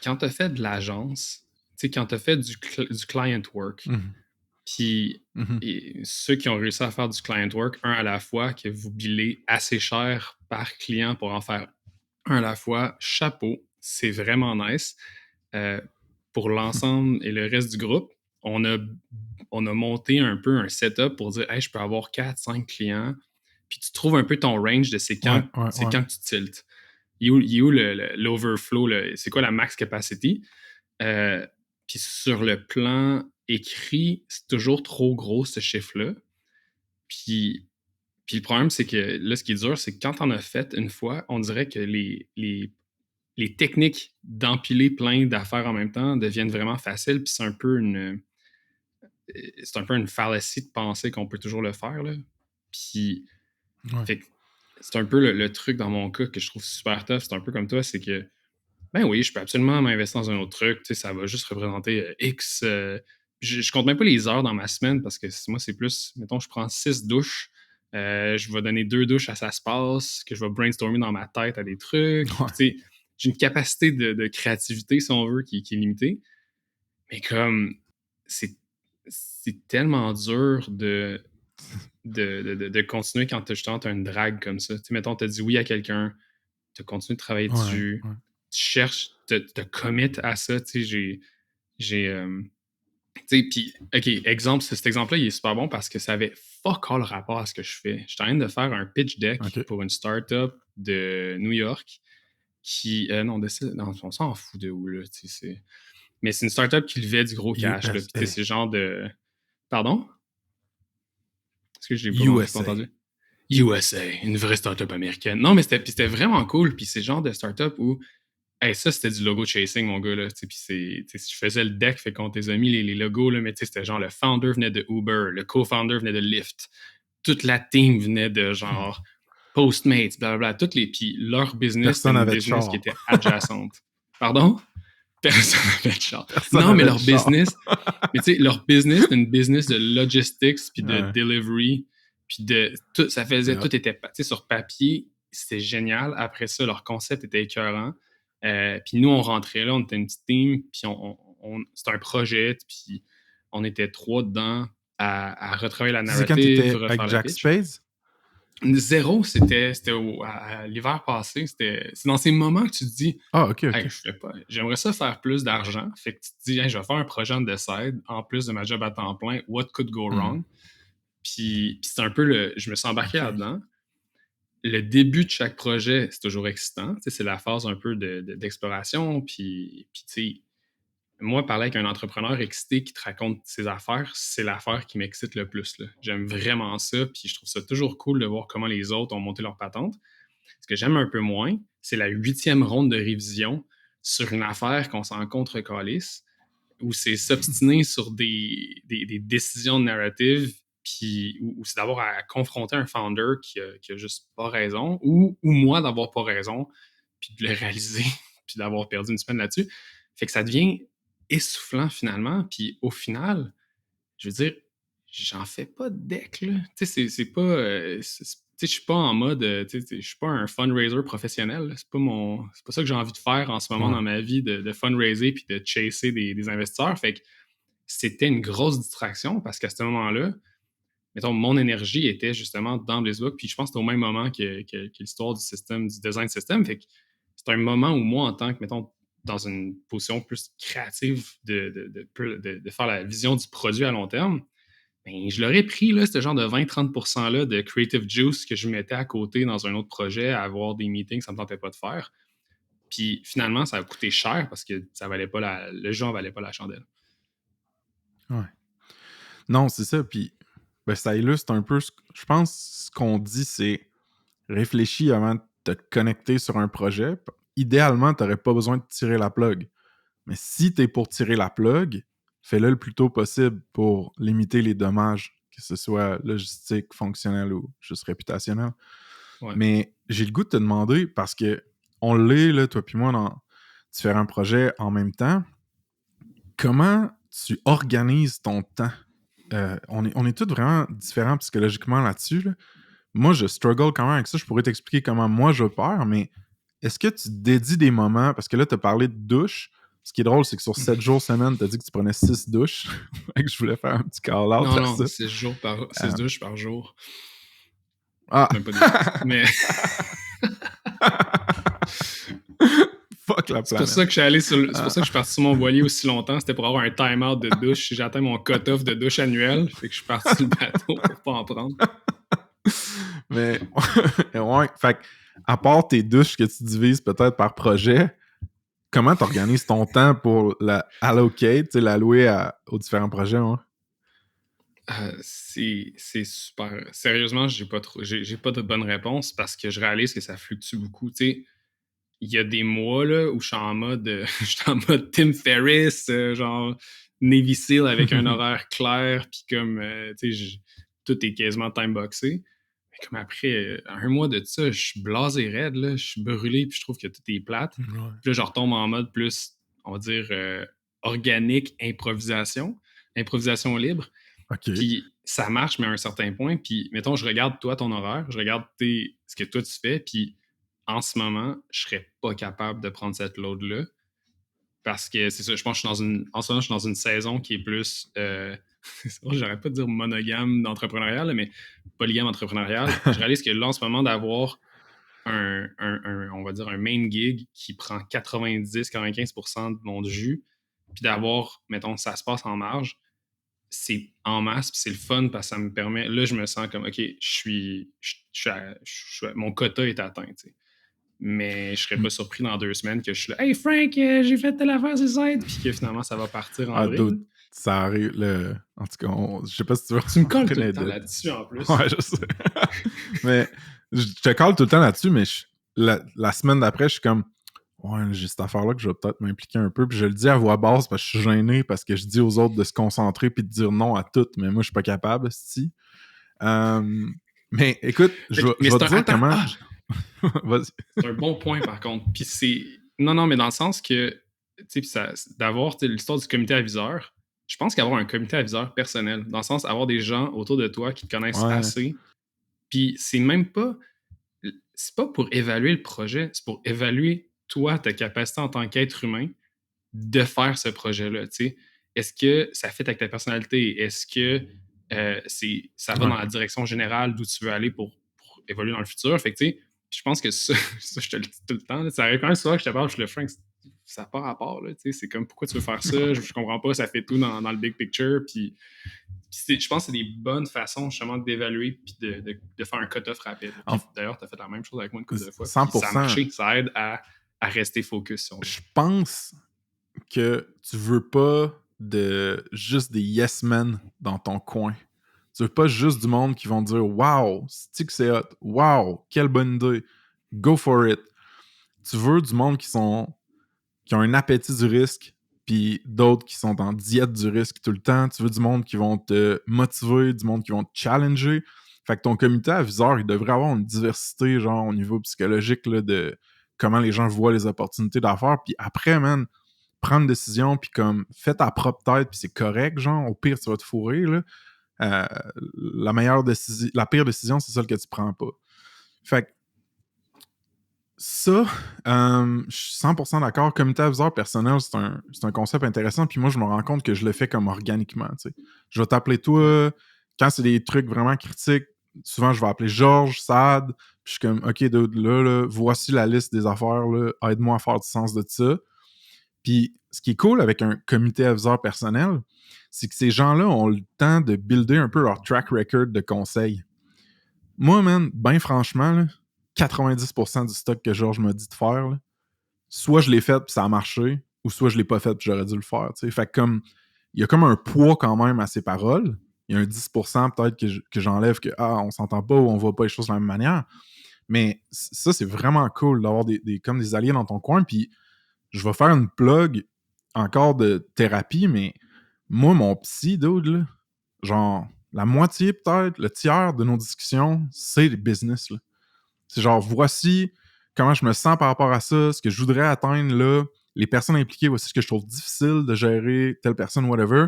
quand tu as fait de l'agence, tu sais, quand tu as fait du client work, puis ceux qui ont réussi à faire du client work, un à la fois, que vous billez assez cher par client pour en faire un à la fois, chapeau, c'est vraiment nice. Pour l'ensemble et le reste du groupe, on a monté un peu un setup pour dire hey, je peux avoir 4-5 clients. Puis tu trouves un peu ton range de c'est quand que tu tiltes. Il est où l'overflow? C'est quoi la max capacity? Puis sur le plan écrit, c'est toujours trop gros ce chiffre-là. Puis le problème, c'est que là, ce qui est dur, c'est que quand on a fait une fois, on dirait que les techniques d'empiler plein d'affaires en même temps deviennent vraiment faciles. Puis c'est un peu une fallacie de penser qu'on peut toujours le faire. Là. Puis fait que c'est un peu le truc dans mon cas que je trouve super tough. C'est un peu comme toi, c'est que ben oui, je peux absolument m'investir dans un autre truc. Tu sais, ça va juste représenter X. Je compte même pas les heures dans ma semaine parce que moi, c'est plus, mettons, je prends 6 douches. Je vais donner 2 douches à ça se passe, que je vais brainstormer dans ma tête à des trucs. Tu sais, j'ai une capacité de créativité, si on veut, qui est limitée. Mais comme, c'est tellement dur de continuer quand justement tu as une drague comme ça. Tu sais, mettons, tu as dit oui à quelqu'un, tu continues de travailler dessus, tu cherches, te commit à ça. Tu sais, tu sais, puis, OK, exemple, cet exemple-là, il est super bon parce que ça avait fuck all rapport à ce que je fais. Je suis en train de faire un pitch deck pour une startup de New York qui... non, on s'en fout de où, là, tu sais, mais c'est une startup qui levait du gros cash, là, puis c'est genre de... Pardon? Est-ce que j'ai pas entendu? USA, une vraie startup américaine. Non, mais c'était vraiment cool, puis c'est le genre de startup où... Hey, ça, c'était du logo chasing, mon gars, là. Puis si je faisais le deck, fait qu'on tes amis les logos, là, mais c'était genre le founder venait de Uber, le co-founder venait de Lyft, toute la team venait de genre Postmates, blablabla, toutes les... Puis leur business, c'était une business qui était adjacente. Pardon? Personne n'avait de char. Non, mais leur business... mais tu sais, leur business, c'était une business de logistics, puis de delivery, puis de... Tout, ça faisait... Tout était... Tu sais, sur papier, c'était génial. Après ça, leur concept était écœurant. Puis nous, on rentrait là, on était une petite team, puis c'était un projet, puis on était 3 dedans à retravailler la narrative. C'est quand t'étais avec Jack Spades? 0, c'était à l'hiver passé. C'est dans ces moments que tu te dis OK. Hey, j'aimerais ça faire plus d'argent. Fait que tu te dis hey, je vais faire un projet on the side en plus de ma job à temps plein. What could go wrong? Puis c'est un peu je me suis embarqué là-dedans. Le début de chaque projet, c'est toujours excitant. C'est la phase un peu d'exploration. Puis tu sais, moi, parler avec un entrepreneur excité qui te raconte ses affaires, c'est l'affaire qui m'excite le plus, là. J'aime vraiment ça, puis je trouve ça toujours cool de voir comment les autres ont monté leur patente. Ce que j'aime un peu moins, c'est la 8e ronde de révision sur une affaire qu'on s'en contre-calisse, où c'est s'obstiner sur des décisions narratives, puis ou c'est d'avoir à confronter un founder qui a juste pas raison, ou moi d'avoir pas raison, puis de le réaliser, puis d'avoir perdu une semaine là-dessus. Fait que ça devient essoufflant finalement, puis au final, je veux dire, j'en fais pas de deck, là. Tu sais, c'est pas... tu sais, je suis pas en mode... tu sais, je suis pas un fundraiser professionnel, là. C'est pas ça que j'ai envie de faire en ce moment dans ma vie, de fundraiser puis de chasser des investisseurs. Fait que c'était une grosse distraction parce qu'à ce moment-là, mettons, mon énergie était justement dans BlizzBook, puis je pense que c'était au même moment que l'histoire du système, du design system. Fait que c'est un moment où moi, en tant que, mettons, dans une position plus créative de faire la vision du produit à long terme, ben, je l'aurais pris, là, ce genre de 20-30%-là de creative juice que je mettais à côté dans un autre projet, à avoir des meetings, ça ne me tentait pas de faire. Puis finalement, ça a coûté cher parce que ça valait pas le jeu en valait pas la chandelle. Ouais. Non, c'est ça. Puis ben, ça illustre un peu, je pense, ce qu'on dit, c'est réfléchis avant de te connecter sur un projet. Idéalement, tu n'aurais pas besoin de tirer la plug. Mais si tu es pour tirer la plug, fais-le le plus tôt possible pour limiter les dommages, que ce soit logistique, fonctionnel ou juste réputationnel. Ouais. Mais j'ai le goût de te demander, parce que on l'est, là, toi puis moi, dans différents projets en même temps, comment tu organises ton temps? On est tous vraiment différents psychologiquement là-dessus. Là. Moi, je struggle quand même avec ça. Je pourrais t'expliquer comment moi je pars, mais est-ce que tu dédies des moments? Parce que là, tu as parlé de douche. Ce qui est drôle, c'est que sur 7 jours semaine, tu as dit que tu prenais 6 douches. Fait que je voulais faire un petit call-out à ça. 6 douches par jour. Ah! Même pas des... Mais... Fuck la planète. C'est pour ça que c'est pour ça que je suis parti sur mon voilier aussi longtemps. C'était pour avoir un time-out de douche. J'ai atteint mon cut-off de douche annuel. Fait que je suis parti sur le bateau pour pas en prendre. Mais, ouais. Fait que, à part tes douches que tu divises peut-être par projet, comment tu organises ton temps pour l'allouer aux différents projets? Hein? C'est super. Sérieusement, j'ai pas de bonne réponse parce que je réalise que ça fluctue beaucoup. Tu sais, il y a des mois là, où je suis en mode Tim Ferriss, genre Navy Seal avec un horaire clair, puis comme tu sais, tout est quasiment time-boxé. Mais comme après un mois de ça, je suis blasé raide, là, je suis brûlé, puis je trouve que tout est plate. Ouais. Puis là, je retombe en mode plus, on va dire, organique, improvisation libre. OK. Puis ça marche, mais à un certain point. Puis, mettons, je regarde toi, ton horaire, je regarde ce que toi, tu fais, puis en ce moment, je serais pas capable de prendre cette load-là. Parce que c'est ça, je pense que en ce moment, je suis dans une saison qui est plus, j'arrête pas de dire monogame d'entrepreneurial, mais polygame entrepreneurial. Je réalise que là, en ce moment, d'avoir on va dire un main gig qui prend 90-95% de mon jus, puis d'avoir, mettons, ça se passe en marge, c'est en masse, puis c'est le fun parce que ça me permet. Là, je me sens comme, OK, mon quota est atteint, tu sais. Mais je serais pas surpris dans 2 semaines que je suis là, hey Frank, j'ai fait telle affaire, c'est ça, puis que finalement ça va partir en vrille. Ça arrive, en tout cas, je sais pas si tu veux. Tu me colles tout le temps là-dessus en plus. Ouais, je sais. Mais je te colle tout le temps là-dessus, mais la semaine d'après, je suis comme, ouais, j'ai cette affaire-là que je vais peut-être m'impliquer un peu. Puis je le dis à voix basse parce que je suis gêné, parce que je dis aux autres de se concentrer puis de dire non à tout, mais moi, je suis pas capable, si. Mais écoute, je vais te dire comment... Vas-y. C'est un bon point, par contre. Puis c'est... Non, mais dans le sens que, tu sais, d'avoir l'histoire du comité aviseur, je pense qu'avoir un comité aviseur personnel, dans le sens avoir des gens autour de toi qui te connaissent assez, puis c'est même pas... C'est pas pour évaluer le projet, c'est pour évaluer toi, ta capacité en tant qu'être humain de faire ce projet-là, tu sais. Est-ce que ça fit avec ta personnalité? Est-ce que ça va dans la direction générale d'où tu veux aller pour évoluer dans le futur? Fait que, tu sais, je pense que ça, je te le dis tout le temps, là, ça arrive quand même souvent que je te parle, je suis le Frank, ça n'a pas rapport, là, tu sais, c'est comme, pourquoi tu veux faire ça? Je comprends pas, ça fait tout dans le big picture, puis je pense que c'est des bonnes façons, justement, d'évaluer puis de faire un cut-off rapide. D'ailleurs, tu as fait la même chose avec moi une couple de fois. 100%. Ça a marché, ça aide à rester focus. Je pense que tu veux pas juste des yes men dans ton coin. Tu veux pas juste du monde qui vont dire « Wow, c'est-tu que c'est hot? Wow, quelle bonne idée! Go for it! » Tu veux du monde qui ont un appétit du risque, puis d'autres qui sont en diète du risque tout le temps. Tu veux du monde qui vont te motiver, du monde qui vont te challenger. Fait que ton comité aviseur, il devrait avoir une diversité, genre, au niveau psychologique, là, de comment les gens voient les opportunités d'affaires. Puis après, man, prendre une décision, puis comme, fais ta propre tête, puis c'est correct, genre, au pire, tu vas te fourrer, là. La pire décision, c'est celle que tu prends pas. Fait que ça, je suis 100% d'accord. Comité aviseur personnel, c'est un concept intéressant. Puis moi, je me rends compte que je le fais comme organiquement. Tu sais. Je vais t'appeler toi. Quand c'est des trucs vraiment critiques, souvent, je vais appeler Georges, Sad. Puis je suis comme, OK, là, voici la liste des affaires. Là, aide-moi à faire du sens de ça. Puis ce qui est cool avec un comité aviseur personnel, c'est que ces gens-là ont le temps de builder un peu leur track record de conseils. Moi, man, ben franchement, là, 90% du stock que Georges m'a dit de faire, là, soit je l'ai fait puis ça a marché, ou soit je l'ai pas fait puis j'aurais dû le faire. T'sais. Fait que comme il y a comme un poids quand même à ses paroles. Il y a un 10% peut-être que j'enlève que on s'entend pas ou on voit pas les choses de la même manière. Mais ça, c'est vraiment cool d'avoir comme des alliés dans ton coin. Puis je vais faire une plug encore de thérapie, mais moi, mon psy, dude, là, genre, la moitié peut-être, le tiers de nos discussions, c'est le business. Là. C'est genre, voici comment je me sens par rapport à ça, ce que je voudrais atteindre là, les personnes impliquées, voici ce que je trouve difficile de gérer, telle personne, whatever.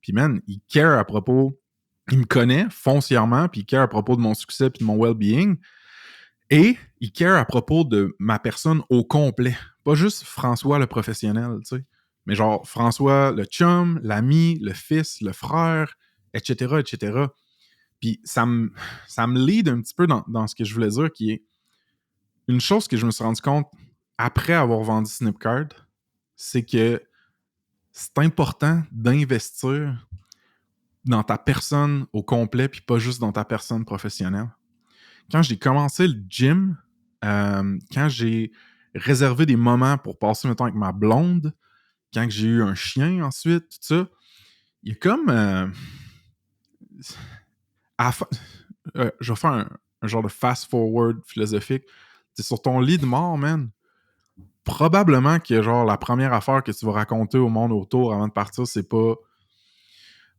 Puis man, il care à propos, il me connaît foncièrement, puis il care à propos de mon succès puis de mon well-being. Et il care à propos de ma personne au complet. Pas juste François le professionnel, tu sais. Mais genre François le chum, l'ami, le fils, le frère, etc., etc. Puis ça me lead un petit peu dans ce que je voulais dire, qui est une chose que je me suis rendu compte après avoir vendu Snipcard, c'est que c'est important d'investir dans ta personne au complet, puis pas juste dans ta personne professionnelle. Quand j'ai commencé le gym, quand j'ai réservé des moments pour passer le temps avec ma blonde, quand j'ai eu un chien ensuite, tout ça, il y a comme... je vais faire un genre de fast-forward philosophique. T'es sur ton lit de mort, man. Probablement que genre la première affaire que tu vas raconter au monde autour avant de partir, c'est pas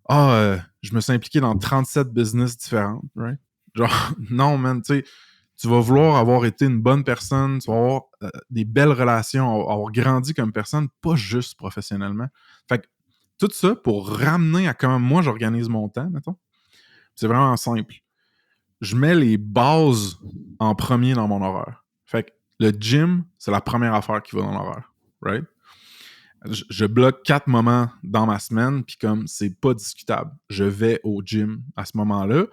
je me suis impliqué dans 37 business différentes, right? Genre, non, man, tu sais, tu vas vouloir avoir été une bonne personne, tu vas avoir des belles relations, avoir grandi comme personne, pas juste professionnellement. Fait que tout ça pour ramener à comment moi j'organise mon temps, mettons. C'est vraiment simple. Je mets les bases en premier dans mon horaire. Fait que le gym, c'est la première affaire qui va dans l'horaire, right? Je bloque 4 moments dans ma semaine, puis comme c'est pas discutable, je vais au gym à ce moment-là.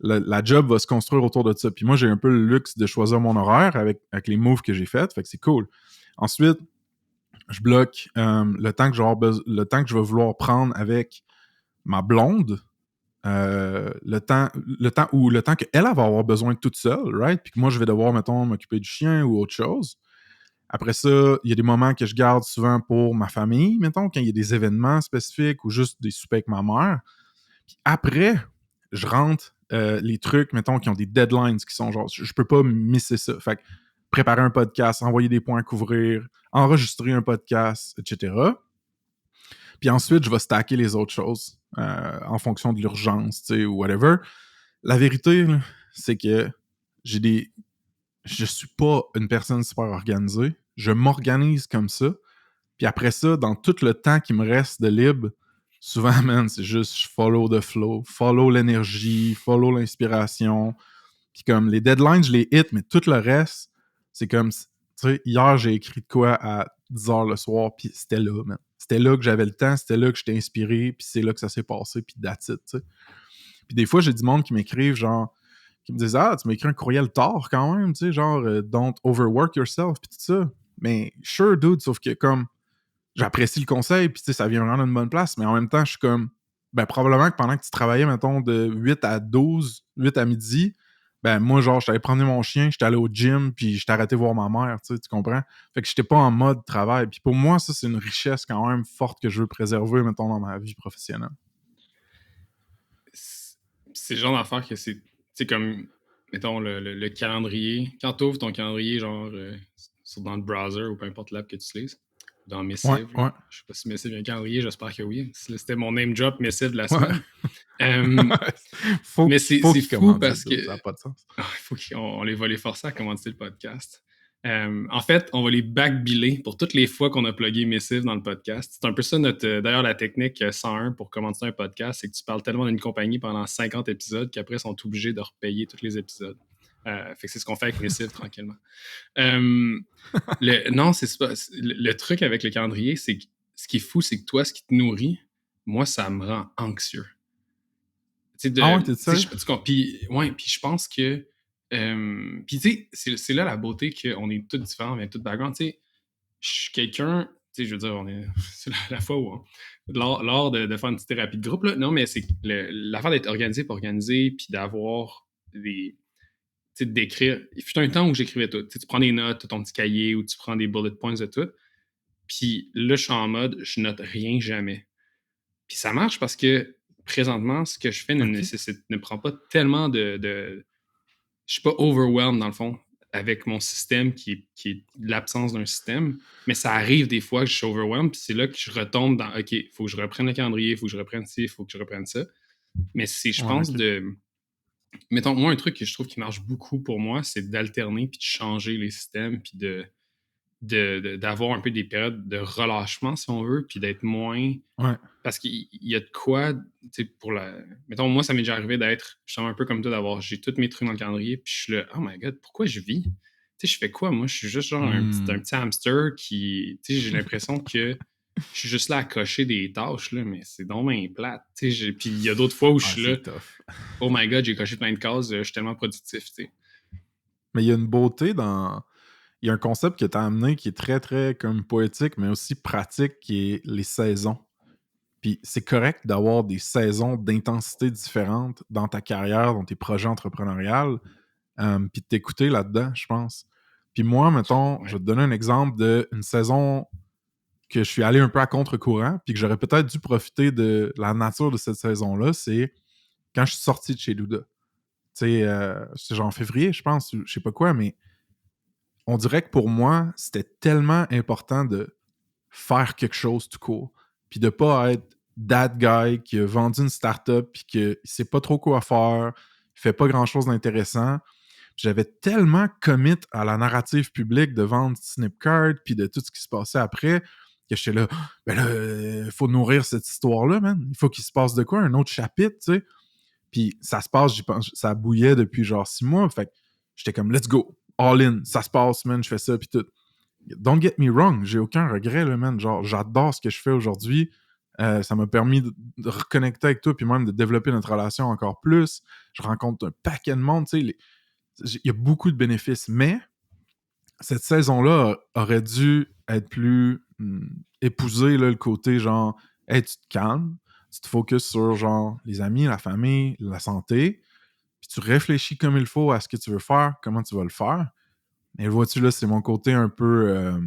La job va se construire autour de ça. Puis moi, j'ai un peu le luxe de choisir mon horaire avec les moves que j'ai faits, fait que c'est cool. Ensuite, je bloque le temps que je vais vouloir prendre avec ma blonde, le temps qu'elle va avoir besoin toute seule, right? Puis que moi, je vais devoir, mettons, m'occuper du chien ou autre chose. Après ça, il y a des moments que je garde souvent pour ma famille, mettons, quand il y a des événements spécifiques ou juste des soupers avec ma mère. Puis après, je rentre les trucs, mettons, qui ont des deadlines, qui sont genre, je peux pas misser ça. Fait que préparer un podcast, envoyer des points à couvrir, enregistrer un podcast, etc. Puis ensuite, je vais stacker les autres choses en fonction de l'urgence, tu sais, ou whatever. La vérité, là, c'est que je suis pas une personne super organisée. Je m'organise comme ça. Puis après ça, dans tout le temps qui me reste de libre, souvent, man, c'est juste je follow the flow, follow l'énergie, follow l'inspiration. Puis comme les deadlines, je les hit, mais tout le reste, c'est comme, tu sais, hier, j'ai écrit de quoi à 10h le soir, puis c'était là, man. C'était là que j'avais le temps, c'était là que j'étais inspiré, puis c'est là que ça s'est passé, puis that's it, tu sais. Puis des fois, j'ai du monde qui m'écrivent, genre, qui me disent tu m'as écrit un courriel tard quand même, tu sais, genre don't overwork yourself puis tout ça. Mais sure dude, sauf que comme j'apprécie le conseil puis tu sais ça vient vraiment d'une bonne place, mais en même temps, je suis comme probablement que pendant que tu travaillais mettons de 8 à 12, 8 à midi, Ben, moi, genre, j'étais allé promener mon chien, j'étais allé au gym, puis j'étais arrêté voir ma mère, tu comprends? Fait que j'étais pas en mode travail. Puis pour moi, ça, c'est une richesse quand même forte que je veux préserver, mettons, dans ma vie professionnelle. C'est le genre d'affaire que c'est comme, mettons, le calendrier. Quand tu ouvres ton calendrier, genre, dans le browser ou peu importe l'app que tu utilises, dans Missive, Ouais. je sais pas si Missive a un calendrier, j'espère que oui. C'était mon name drop Missive de la Ouais. semaine. faut Mais c'est qu'ils fou commandent parce que ça n'a pas de sens. il faut qu'on les va les forcer à commenter le podcast. En fait, on va les back-biller pour toutes les fois qu'on a plugué Missive dans le podcast. C'est un peu ça d'ailleurs la technique 101 pour commencer un podcast, c'est que tu parles tellement d'une compagnie pendant 50 épisodes qu'après ils sont obligés de repayer tous les épisodes. Fait que c'est ce qu'on fait avec Missive tranquillement. Non, c'est pas. Le truc avec le calendrier, c'est que ce qui est fou, c'est que toi, ce qui te nourrit, moi, ça me rend anxieux. Ah ouais, t'es sérieux? Puis je pense que. Puis tu sais, c'est là la beauté qu'on est tous différents, avec tout background. Tu sais, je suis quelqu'un. Tu sais, je veux dire, c'est la fois où. Lors de faire une petite thérapie de groupe, là. Non, mais c'est l'affaire d'être organisé pour organiser, puis d'avoir des. Tu sais, d'écrire. Il fut un temps où j'écrivais tout. Tu sais, tu prends des notes, ton petit cahier, ou tu prends des bullet points de tout. Puis là, je suis en mode, je note rien jamais. Puis ça marche parce que présentement, ce que je fais ne prend pas tellement de. Je suis pas overwhelmed dans le fond avec mon système qui est l'absence d'un système. Mais ça arrive des fois que je suis overwhelmed, puis c'est là que je retombe dans OK, il faut que je reprenne le calendrier, il faut que je reprenne ci, il faut que je reprenne ça. Mais je pense, mettons, moi, un truc que je trouve qui marche beaucoup pour moi, c'est d'alterner puis de changer les systèmes puis d'avoir un peu des périodes de relâchement, si on veut, puis d'être moins. Ouais. Parce qu'il y a de quoi, tu sais, pour la. Mettons, moi, ça m'est déjà arrivé d'être, je suis un peu comme toi, j'ai tous mes trucs dans le calendrier, puis je suis là, oh my god, pourquoi je vis? Tu sais, je fais quoi? Moi, je suis juste genre un petit hamster qui. Tu sais, j'ai l'impression que je suis juste là à cocher des tâches, là, mais c'est donc bien plate. Tu sais, puis il y a d'autres fois où je suis là, oh my god, j'ai coché plein de cases, je suis tellement productif, tu sais. Mais il y a une beauté dans. Il y a un concept que tu as amené qui est très, très comme poétique, mais aussi pratique, qui est les saisons. Puis c'est correct d'avoir des saisons d'intensité différentes dans ta carrière, dans tes projets entrepreneuriales, puis de t'écouter là-dedans, je pense. Puis moi, mettons, je vais te donner un exemple d'une saison que je suis allé un peu à contre-courant, puis que j'aurais peut-être dû profiter de la nature de cette saison-là, c'est quand je suis sorti de chez Luda. Tu sais, c'est genre en février, je pense, je sais pas quoi, mais on dirait que pour moi, c'était tellement important de faire quelque chose tout court. Puis de pas être that guy qui a vendu une startup puis qu'il sait pas trop quoi faire, il fait pas grand-chose d'intéressant. J'avais tellement commit à la narrative publique de vendre Snipcart puis de tout ce qui se passait après que j'étais là, ben là, il faut nourrir cette histoire-là, man. Il faut qu'il se passe de quoi, un autre chapitre, tu sais. Puis ça se passe, j'y pense, ça bouillait depuis genre 6 mois. Fait que j'étais comme, let's go, all in, ça se passe, man, je fais ça, puis tout. Don't get me wrong, j'ai aucun regret, là, man. Genre, j'adore ce que je fais aujourd'hui. Ça m'a permis de reconnecter avec toi, puis même de développer notre relation encore plus. Je rencontre un paquet de monde, tu sais. Il y a beaucoup de bénéfices, mais cette saison-là aurait dû être plus épouser là, le côté genre, hey, tu te calmes, tu te focuses sur genre les amis, la famille, la santé, puis tu réfléchis comme il faut à ce que tu veux faire, comment tu vas le faire. Mais vois-tu, là, c'est mon côté un peu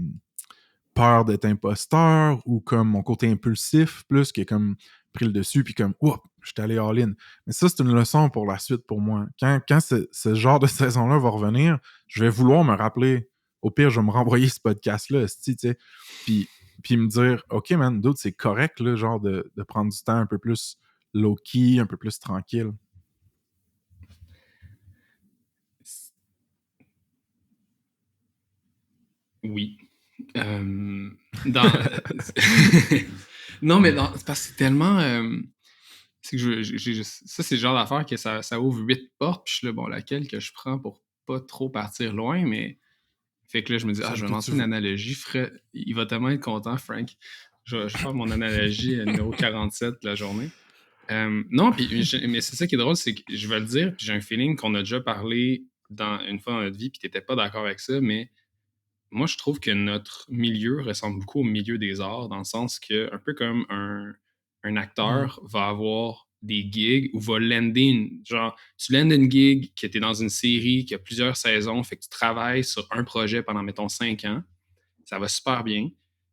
peur d'être imposteur ou comme mon côté impulsif plus qui est comme pris le dessus puis comme oups, je suis allé all-in. Mais ça, c'est une leçon pour la suite pour moi. Quand ce genre de saison-là va revenir, je vais vouloir me rappeler. Au pire, je vais me renvoyer ce podcast-là, tu sais, puis me dire OK, man, d'autres, c'est correct, là, genre de prendre du temps un peu plus low-key, un peu plus tranquille. Oui. Non, mais c'est parce que c'est tellement. C'est que ça, c'est le genre d'affaire que ça ouvre 8 portes, puis je suis là, bon, laquelle que je prends pour pas trop partir loin, mais. Fait que là, je me dis, je vais lancer une analogie. Il va tellement être content, Frank. Je vais faire mon analogie numéro 47 de la journée. Non, mais c'est ça qui est drôle, c'est que je vais le dire, puis j'ai un feeling qu'on a déjà parlé une fois dans notre vie, puis t'étais pas d'accord avec ça, mais moi, je trouve que notre milieu ressemble beaucoup au milieu des arts, dans le sens que, un peu comme un acteur va avoir des gigs ou va lander genre, tu landes une gig, que tu es dans une série qui a plusieurs saisons, fait que tu travailles sur un projet pendant, mettons, 5 ans, ça va super bien.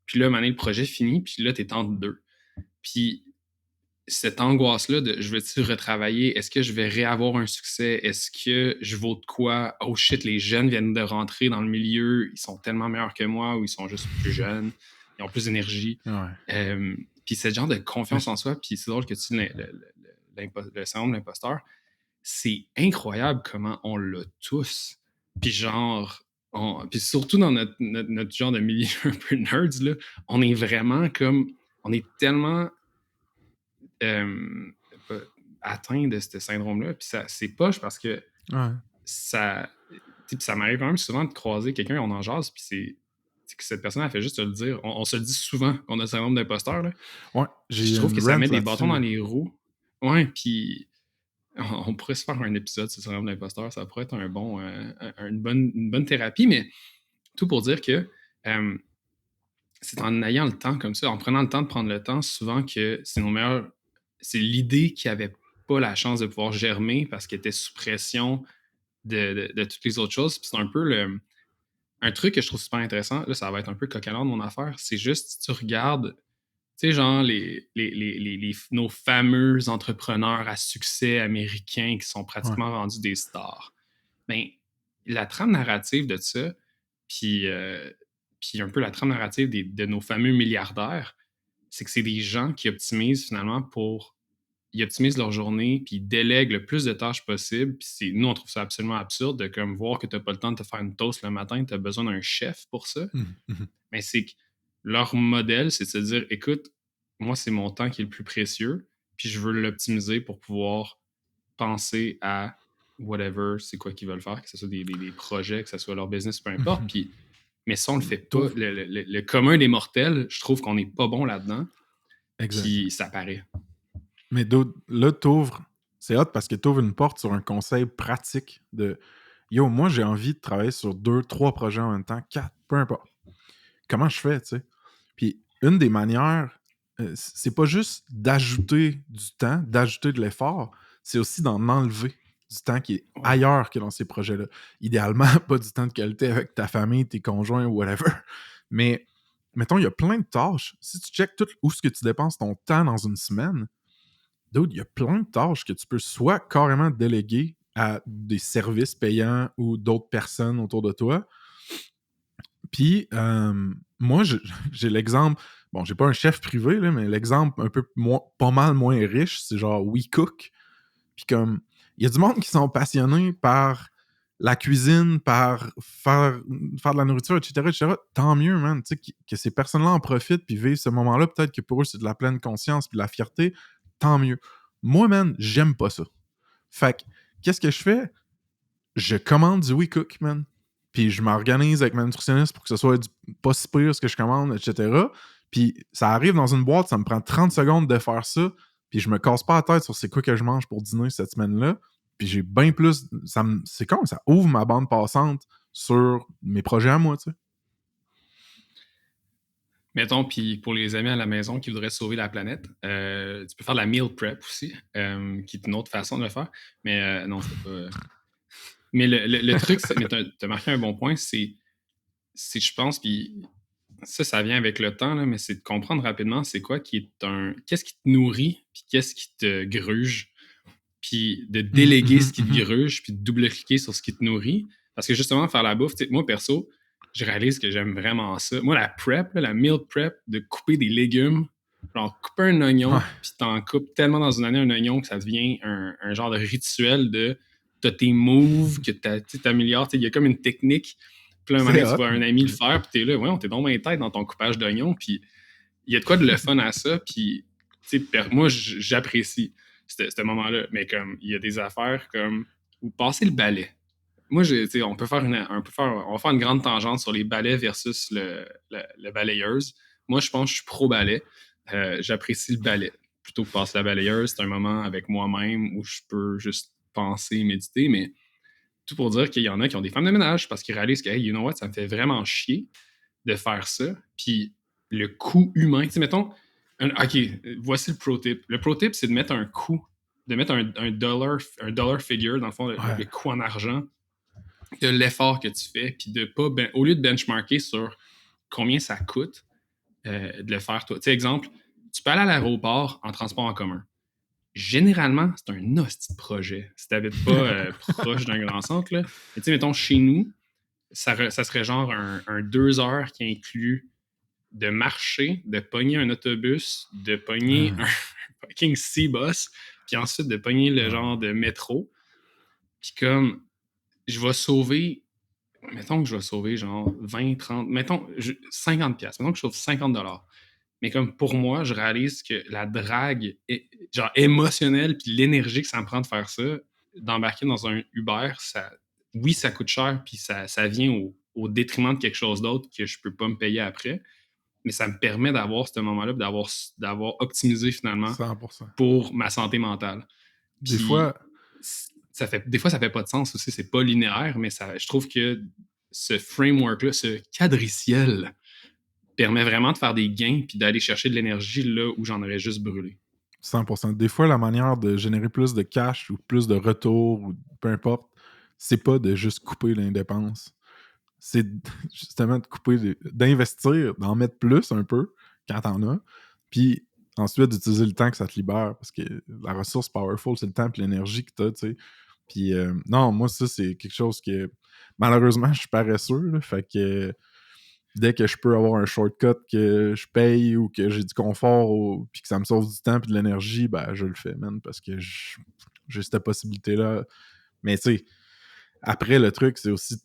Puis là, à un moment donné, le projet finit, puis là, tu es entre deux. Puis cette angoisse-là de je vais-tu retravailler? Est-ce que je vais réavoir un succès? Est-ce que je vaux de quoi? Oh shit, les jeunes viennent de rentrer dans le milieu, ils sont tellement meilleurs que moi ou ils sont juste plus jeunes, ils ont plus d'énergie. Ouais. Puis ce genre de confiance en soi, puis c'est drôle que tu le syndrome de l'imposteur, c'est incroyable comment on l'a tous. Puis genre, puis surtout dans notre genre de milieu un peu nerds, là, on est vraiment comme, on est tellement atteint de ce syndrome-là. Puis c'est poche parce que ça m'arrive quand même souvent de croiser quelqu'un, on en jase, puis c'est que cette personne, elle fait juste te le dire. On se le dit souvent qu'on a le syndrome d'imposteur. Là. Ouais, je trouve que ça met des bâtons dans les roues. Ouais, puis on pourrait se faire un épisode sur le syndrome d'imposteur. Ça pourrait être une bonne thérapie, mais tout pour dire que c'est en ayant le temps comme ça, en prenant le temps de prendre le temps, souvent que c'est l'idée qui n'avait pas la chance de pouvoir germer parce qu'elle était sous pression de toutes les autres choses. Puis c'est un peu un truc que je trouve super intéressant. Là, ça va être un peu coquinant de mon affaire. C'est juste, si tu regardes, tu sais, genre, nos fameux entrepreneurs à succès américains qui sont pratiquement rendus des stars. Ben, la trame narrative de ça, puis un peu la trame narrative de nos fameux milliardaires, c'est que c'est des gens qui optimisent finalement ils optimisent leur journée, puis ils délèguent le plus de tâches possible. Puis nous, on trouve ça absolument absurde de comme voir que tu n'as pas le temps de te faire une toast le matin, tu as besoin d'un chef pour ça. Mais c'est que leur modèle, c'est de se dire, écoute, moi, c'est mon temps qui est le plus précieux, puis je veux l'optimiser pour pouvoir penser à whatever, c'est quoi qu'ils veulent faire, que ce soit des projets, que ce soit leur business, peu importe. Mais ça, on le fait pas. Le commun des mortels, je trouve qu'on n'est pas bon là-dedans. Puis ça paraît. Mais là, t'ouvres, c'est hot parce que t'ouvres une porte sur un conseil pratique de yo, moi j'ai envie de travailler sur 2, 3 projets en même temps, 4, peu importe. Comment je fais, tu sais? Puis une des manières, c'est pas juste d'ajouter du temps, d'ajouter de l'effort, c'est aussi d'en enlever du temps qui est ailleurs que dans ces projets-là. Idéalement, pas du temps de qualité avec ta famille, tes conjoints ou whatever. Mais mettons, il y a plein de tâches. Si tu checkes tout où ce que tu dépenses ton temps dans une semaine, il y a plein de tâches que tu peux soit carrément déléguer à des services payants ou d'autres personnes autour de toi. Puis, moi, j'ai l'exemple... Bon, j'ai pas un chef privé, là, mais l'exemple un peu pas mal moins riche, c'est genre WeCook. Puis comme, il y a du monde qui sont passionnés par la cuisine, par faire de la nourriture, etc. Tant mieux, man, tu sais, que ces personnes-là en profitent puis vivent ce moment-là. Peut-être que pour eux, c'est de la pleine conscience puis de la fierté. Tant mieux. Moi, man, j'aime pas ça. Fait que, qu'est-ce que je fais? Je commande du WeCook, man. Puis je m'organise avec ma nutritionniste pour que ce soit pas si pire ce que je commande, etc. Puis ça arrive dans une boîte, ça me prend 30 secondes de faire ça. Puis je me casse pas la tête sur c'est quoi que je mange pour dîner cette semaine-là. Puis j'ai bien plus... c'est comme ça ouvre ma bande passante sur mes projets à moi, tu sais. Mettons, puis pour les amis à la maison qui voudraient sauver la planète, tu peux faire de la meal prep aussi, qui est une autre façon de le faire. Mais non, c'est pas... Mais le truc, mais t'as marqué un bon point, c'est je pense, puis ça vient avec le temps, là, mais c'est de comprendre rapidement c'est quoi qu'est-ce qui te nourrit, puis qu'est-ce qui te gruge, puis de déléguer ce qui te gruge, puis de double-cliquer sur ce qui te nourrit. Parce que justement, faire la bouffe, moi, perso, je réalise que j'aime vraiment ça. Moi, la prep, la meal prep, de couper des légumes, genre couper un oignon, puis t'en coupes tellement dans une année un oignon que ça devient un genre de rituel de t'as tes moves, que t'améliores. Il y a comme une technique. Puis là, un moment donné, tu vois un ami le faire, puis t'es là, ouais, t'es dans ma tête dans ton coupage d'oignon, puis il y a de quoi de le fun à ça, puis moi, j'apprécie ce moment-là, mais comme il y a des affaires comme ou passer le balai. Moi, on va faire une grande tangente sur les balais versus le balayeuse. Moi, je pense que je suis pro-balai. J'apprécie le balai. Plutôt que passer la balayeuse, c'est un moment avec moi-même où je peux juste penser, méditer, mais tout pour dire qu'il y en a qui ont des femmes de ménage parce qu'ils réalisent que, hey, you know what, ça me fait vraiment chier de faire ça. Puis le coût humain, tu sais, mettons, OK, voici le pro tip. Le pro tip, c'est de mettre un coût mettre un dollar figure, dans le fond, le coût en argent, de l'effort que tu fais, puis de pas, au lieu de benchmarker sur combien ça coûte de le faire toi. Tu sais, exemple, tu peux aller à l'aéroport en transport en commun. Généralement, c'est un hostie de projet. Si tu n'habites pas proche d'un grand centre, là. Mais tu sais, mettons, chez nous, ça serait genre un 2 heures qui inclut de marcher, de pogner un autobus, de pogner un fucking C-bus, puis ensuite de pogner le genre de métro. Puis comme, je vais sauver, mettons que je vais sauver genre 20, 30, mettons 50 pièces, mettons que je sauve 50 $. Mais comme pour moi, je réalise que la drague genre émotionnelle puis l'énergie que ça me prend de faire ça, d'embarquer dans un Uber, oui, ça coûte cher puis ça vient au détriment de quelque chose d'autre que je peux pas me payer après. Mais ça me permet d'avoir ce moment-là, d'avoir optimisé finalement 100%. pour ma santé mentale. Des fois, ça fait pas de sens aussi, c'est pas linéaire, mais je trouve que ce framework-là, ce quadriciel, permet vraiment de faire des gains puis d'aller chercher de l'énergie là où j'en aurais juste brûlé. 100%. Des fois, la manière de générer plus de cash ou plus de retour, ou peu importe, c'est pas de juste couper les dépenses. C'est justement de couper, d'investir, d'en mettre plus un peu quand t'en as, puis ensuite d'utiliser le temps que ça te libère, parce que la ressource powerful, c'est le temps et l'énergie que t'as, tu sais. Puis non, moi, ça, c'est quelque chose que, malheureusement, je suis paresseux, là, fait que dès que je peux avoir un shortcut que je paye ou que j'ai du confort puis que ça me sauve du temps et de l'énergie, ben je le fais, man, parce que j'ai cette possibilité-là. Mais tu sais, après, le truc, c'est aussi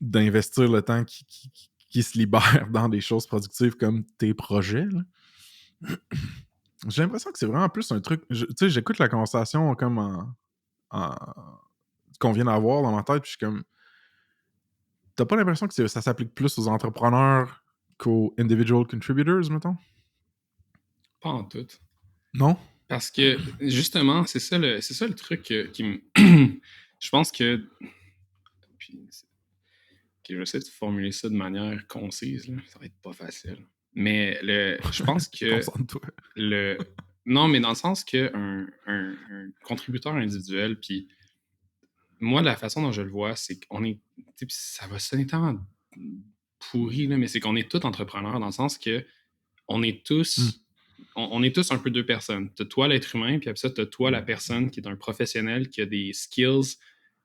d'investir le temps qui se libère dans des choses productives comme tes projets. Là. J'ai l'impression que c'est vraiment plus un truc... Tu sais, j'écoute la conversation comme qu'on vient d'avoir dans ma tête, puis je suis comme... T'as pas l'impression que ça s'applique plus aux entrepreneurs qu'aux individual contributors, mettons? Pas en tout. Non? Parce que, justement, c'est ça le truc qui me... Je pense que... Puis, je vais essayer de formuler ça de manière concise, là. Ça va être pas facile. Mais je pense que... Concentre-toi. Non, mais dans le sens qu'un un contributeur individuel, puis moi, la façon dont je le vois, c'est qu'on est... Ça va sonner tellement pourri, là, mais c'est qu'on est tous entrepreneurs dans le sens que on est tous... On est tous un peu deux personnes. T'as toi, l'être humain, puis après ça, t'as toi, la personne qui est un professionnel, qui a des skills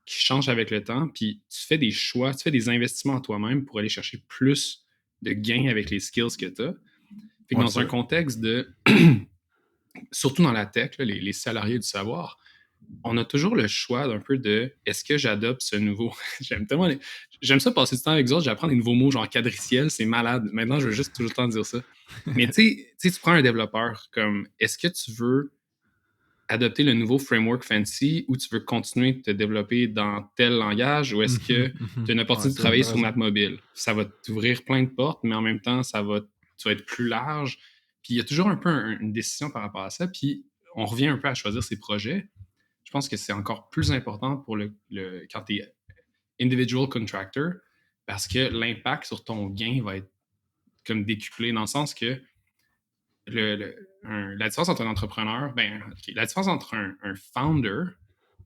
qui changent avec le temps, puis tu fais des choix, tu fais des investissements en toi-même pour aller chercher plus de gains avec les skills que t'as. Fait que dans un contexte de... surtout dans la tech, là, les salariés du savoir, on a toujours le choix d'un peu de est-ce que j'adopte ce nouveau... J'aime ça passer du temps avec eux autres, j'apprends des nouveaux mots genre quadriciel, c'est malade. Maintenant, je veux juste toujours le temps de dire ça. Mais tu sais, tu prends un développeur comme est-ce que tu veux adopter le nouveau framework fancy ou tu veux continuer de te développer dans tel langage ou est-ce que tu as une opportunité de travailler sur Mapmobile? Ça va t'ouvrir plein de portes, mais en même temps, tu vas être plus large. Puis il y a toujours un peu une décision par rapport à ça. Puis on revient un peu à choisir ses projets. Je pense que c'est encore plus important pour quand tu es individual contractor parce que l'impact sur ton gain va être comme décuplé dans le sens que la différence entre un entrepreneur, la différence entre un founder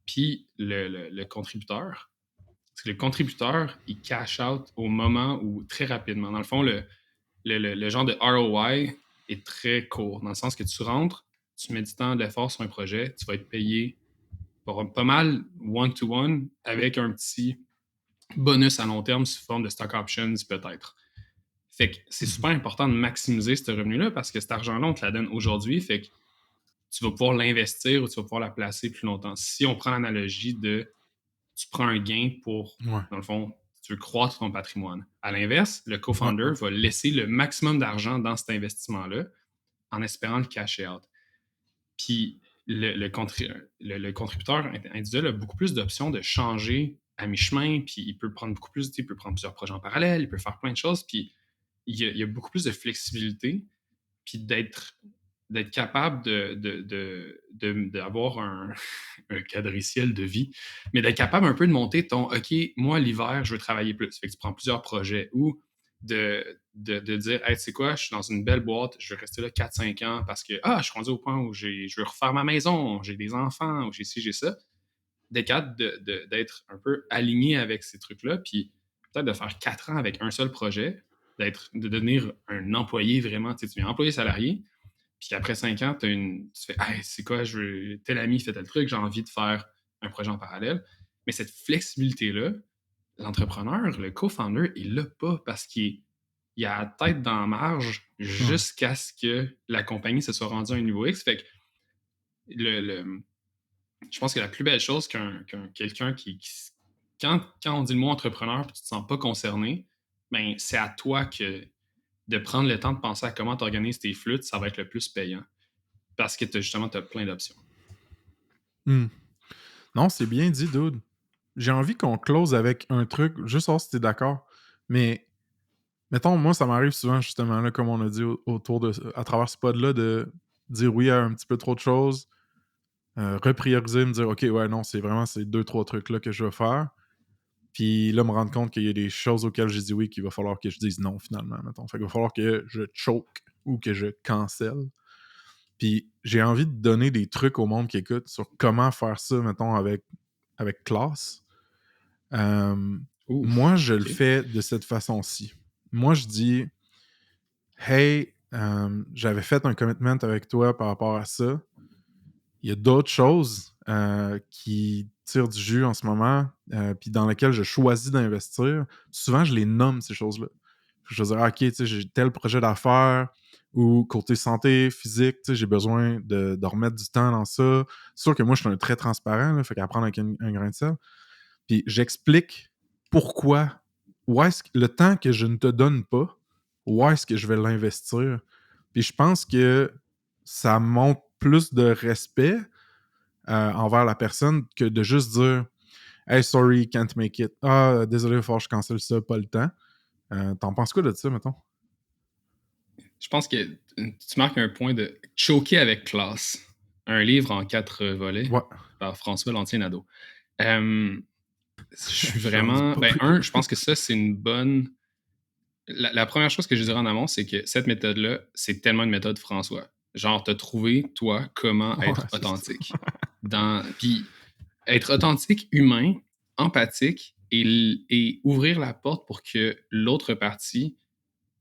puis le contributeur, c'est que le contributeur, il cash out au moment où très rapidement. Dans le fond, le genre de ROI est très court, dans le sens que tu rentres, tu mets du temps, de l'effort sur un projet, tu vas être payé pas mal one-to-one avec un petit bonus à long terme sous forme de stock options peut-être. Fait que c'est super important de maximiser ce revenu-là parce que cet argent-là, on te la donne aujourd'hui. Fait que tu vas pouvoir l'investir ou tu vas pouvoir la placer plus longtemps. Si on prend l'analogie de tu prends un gain pour, dans le fond, tu veux croître ton patrimoine. À l'inverse, le co-founder va laisser le maximum d'argent dans cet investissement-là en espérant le cash out. Puis le contributeur individuel a beaucoup plus d'options de changer à mi-chemin, puis il peut prendre beaucoup plus, il peut prendre plusieurs projets en parallèle, il peut faire plein de choses, puis il y a beaucoup plus de flexibilité, puis d'être capable d'avoir un quadriciel de vie, mais d'être capable un peu de monter ton « OK, moi, l'hiver, je veux travailler plus ». Fait que tu prends plusieurs projets ou de dire, hey, tu sais quoi, je suis dans une belle boîte, je vais rester là 4-5 ans parce que, je suis rendu au point où je veux refaire ma maison, j'ai des enfants, ou j'ai ci, j'ai ça. D'être capable d'être un peu aligné avec ces trucs-là, puis peut-être de faire 4 ans avec un seul projet, de devenir un employé vraiment, tu sais, tu es employé salarié, puis après 5 ans, tu fais, hey, c'est quoi, tel ami fait tel truc, j'ai envie de faire un projet en parallèle. Mais cette flexibilité-là, l'entrepreneur, le co-founder, il l'a pas parce qu'il a la tête dans la marge jusqu'à ce que la compagnie se soit rendue à un niveau X. Fait que je pense que la plus belle chose quelqu'un quand on dit le mot entrepreneur et tu te sens pas concerné, ben c'est à toi de prendre le temps de penser à comment tu organises tes flûtes, ça va être le plus payant. Parce que tu as plein d'options. Non, c'est bien dit, dude. J'ai envie qu'on close avec un truc, juste voir si t'es d'accord. Mais, mettons, moi, ça m'arrive souvent, justement, là, comme on a dit à travers ce pod-là, de dire oui à un petit peu trop de choses, reprioriser, me dire, OK, ouais, non, c'est vraiment ces 2-3 trucs-là que je veux faire. Puis là, me rendre compte qu'il y a des choses auxquelles j'ai dit oui qu'il va falloir que je dise non, finalement, mettons. Fait qu'il va falloir que je choke ou que je cancelle. Puis j'ai envie de donner des trucs au monde qui écoute sur comment faire ça, mettons, avec classe. Moi, je le fais de cette façon-ci. Moi, je dis hey, j'avais fait un commitment avec toi par rapport à ça. Il y a d'autres choses qui tirent du jus en ce moment, puis dans lesquelles je choisis d'investir. Souvent, je les nomme, ces choses-là. Je vais dire, OK, tu sais, j'ai tel projet d'affaires ou côté santé, physique, tu sais, j'ai besoin de remettre du temps dans ça. C'est sûr que moi, je suis un très transparent, là, fait qu'à prendre avec un grain de sel. Puis j'explique pourquoi, le temps que je ne te donne pas, où est-ce que je vais l'investir. Puis je pense que ça montre plus de respect envers la personne que de juste dire « Hey, sorry, can't make it. Ah, désolé, il faut que je cancelle ça, pas le temps. » T'en penses quoi de ça, mettons? Je pense que tu marques un point de choquer avec classe. Un livre en 4 volets par François Lantier-Nadeau. Je suis vraiment... je pense que ça, c'est une bonne... La première chose que je dirais en amont, c'est que cette méthode-là, c'est tellement une méthode François. Genre, t'as trouvé, toi, comment être authentique. Puis, être authentique, humain, empathique et ouvrir la porte pour que l'autre partie,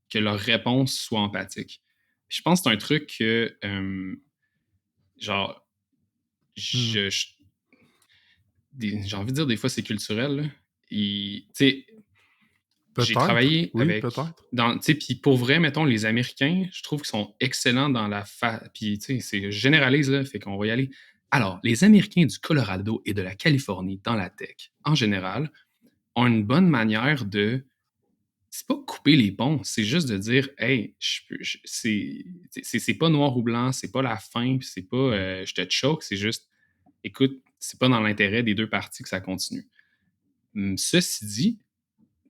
que leur réponse soit empathique. Je pense que c'est un truc que, genre, j'ai envie de dire des fois c'est culturel. Tu sais, j'ai travaillé avec... Puis pour vrai, mettons, les Américains, je trouve qu'ils sont excellents dans puis, tu sais, c'est généralise, là, fait qu'on va y aller. Alors, les Américains du Colorado et de la Californie dans la tech, en général, ont une bonne manière de... C'est pas couper les ponts, c'est juste de dire, hey, c'est pas noir ou blanc, c'est pas la fin, puis c'est pas je te choque, c'est juste, écoute, c'est pas dans l'intérêt des deux parties que ça continue. Ceci dit,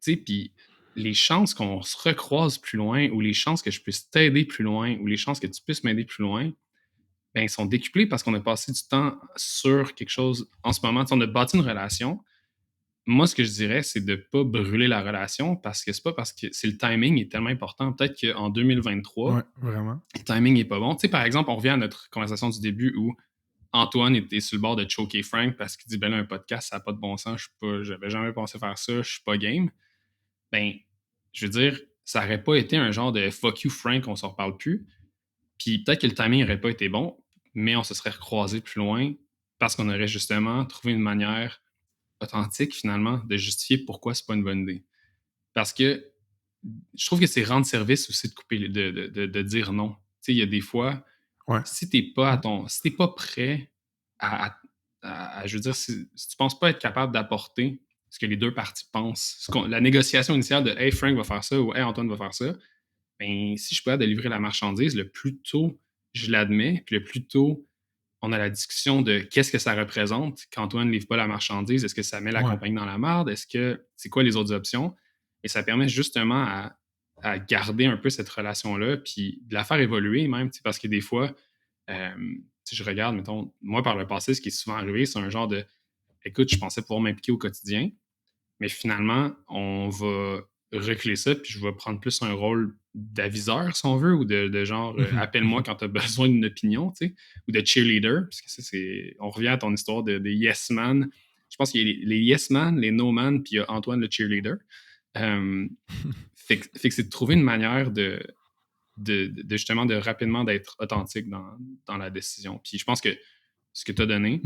tu sais, puis les chances qu'on se recroise plus loin, ou les chances que je puisse t'aider plus loin, ou les chances que tu puisses m'aider plus loin, ben, sont décuplées parce qu'on a passé du temps sur quelque chose en ce moment. On a bâti une relation. Moi, ce que je dirais, c'est de ne pas brûler la relation parce que c'est pas parce que le timing est tellement important. Peut-être qu'en 2023, le timing n'est pas bon. Tu sais, par exemple, on revient à notre conversation du début où Antoine était sur le bord de choquer Frank parce qu'il dit ben là, un podcast, ça n'a pas de bon sens, j'avais jamais pensé faire ça, je suis pas game. Ben, je veux dire, ça n'aurait pas été un genre de fuck you Frank, on s'en reparle plus. Puis peut-être que le timing n'aurait pas été bon, mais on se serait recroisé plus loin parce qu'on aurait justement trouvé une manière authentique, finalement, de justifier pourquoi c'est pas une bonne idée. Parce que je trouve que c'est rendre service aussi de couper, de dire non. Tu sais, il y a des fois, si t'es pas prêt je veux dire, si tu penses pas être capable d'apporter ce que les deux parties pensent, la négociation initiale de « Hey, Frank va faire ça » ou « Hey, Antoine va faire ça », ben, si je suis pas capable de livrer la marchandise, le plus tôt je l'admets, puis le plus tôt on a la discussion de qu'est-ce que ça représente quand Antoine ne livre pas la marchandise. Est-ce que ça met la compagnie dans la merde? C'est quoi les autres options? Et ça permet justement à garder un peu cette relation-là, puis de la faire évoluer même, parce que des fois, si je regarde, mettons, moi par le passé, ce qui est souvent arrivé, c'est un genre de écoute, je pensais pouvoir m'impliquer au quotidien, mais finalement, on va reculer ça, puis je vais prendre plus un rôle d'aviseur, si on veut, ou de genre appelle-moi quand tu as besoin d'une opinion, tu sais, ou de cheerleader, parce que ça, on revient à ton histoire de yes man. Je pense qu'il y a les yes man, les no man, puis il y a Antoine le cheerleader. Fait que c'est de trouver une manière de justement de rapidement d'être authentique dans la décision. Puis je pense que ce que tu as donné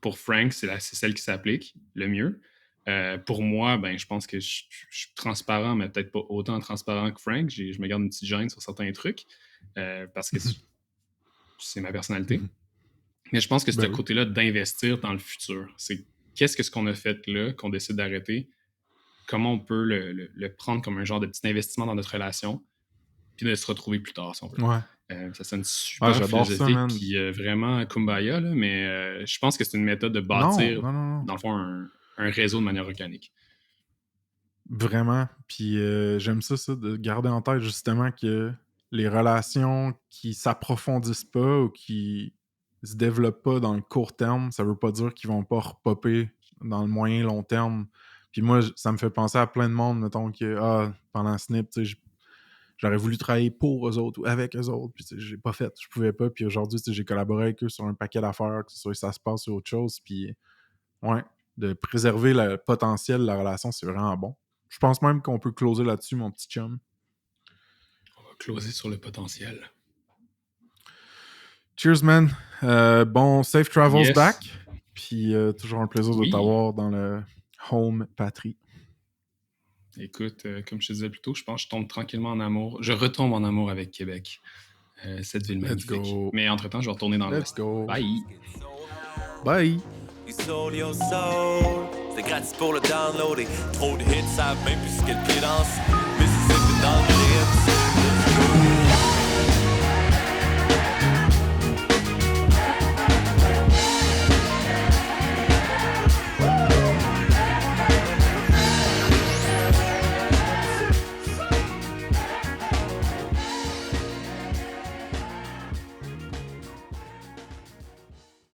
pour Frank, c'est celle qui s'applique le mieux. Pour moi, ben, je pense que je suis transparent, mais peut-être pas autant transparent que Frank. Je me garde une petite gêne sur certains trucs parce que c'est ma personnalité. Mais je pense que ce côté-là d'investir dans le futur, c'est qu'est-ce que ce qu'on a fait là, qu'on décide d'arrêter, comment on peut le prendre comme un genre de petit investissement dans notre relation, puis de se retrouver plus tard, si on veut. Ouais. Ça sonne super philosophique, puis vraiment kumbaya, là, mais je pense que c'est une méthode de bâtir, dans le fond, un réseau de manière organique. Vraiment. Puis j'aime ça, de garder en tête justement que les relations qui s'approfondissent pas ou qui se développent pas dans le court terme, ça veut pas dire qu'ils vont pas repopper dans le moyen long terme. Puis moi, ça me fait penser à plein de monde, mettons que pendant Snip, tu sais, j'aurais voulu travailler pour eux autres ou avec eux autres, puis j'ai pas fait, je pouvais pas. Puis aujourd'hui, j'ai collaboré avec eux sur un paquet d'affaires, que ce soit ça se passe sur autre chose. Puis ouais, de préserver le potentiel de la relation, c'est vraiment bon. Je pense même qu'on peut closer là-dessus, mon petit chum. On va closer sur le potentiel. Cheers, man. Bon, safe travels back. Puis toujours un plaisir de t'avoir dans le home patrie. Écoute, comme je te disais plus tôt, je pense que je tombe tranquillement en amour. Je retombe en amour avec Québec. Cette ville magnifique. Let's go. Mais entre-temps, je vais retourner dans l'Ouest. Bye. Bye. C'est gratis pour le downloader. Trop de hits, savent même plus ce qu'elle pédance. Mississippi dans le rythme.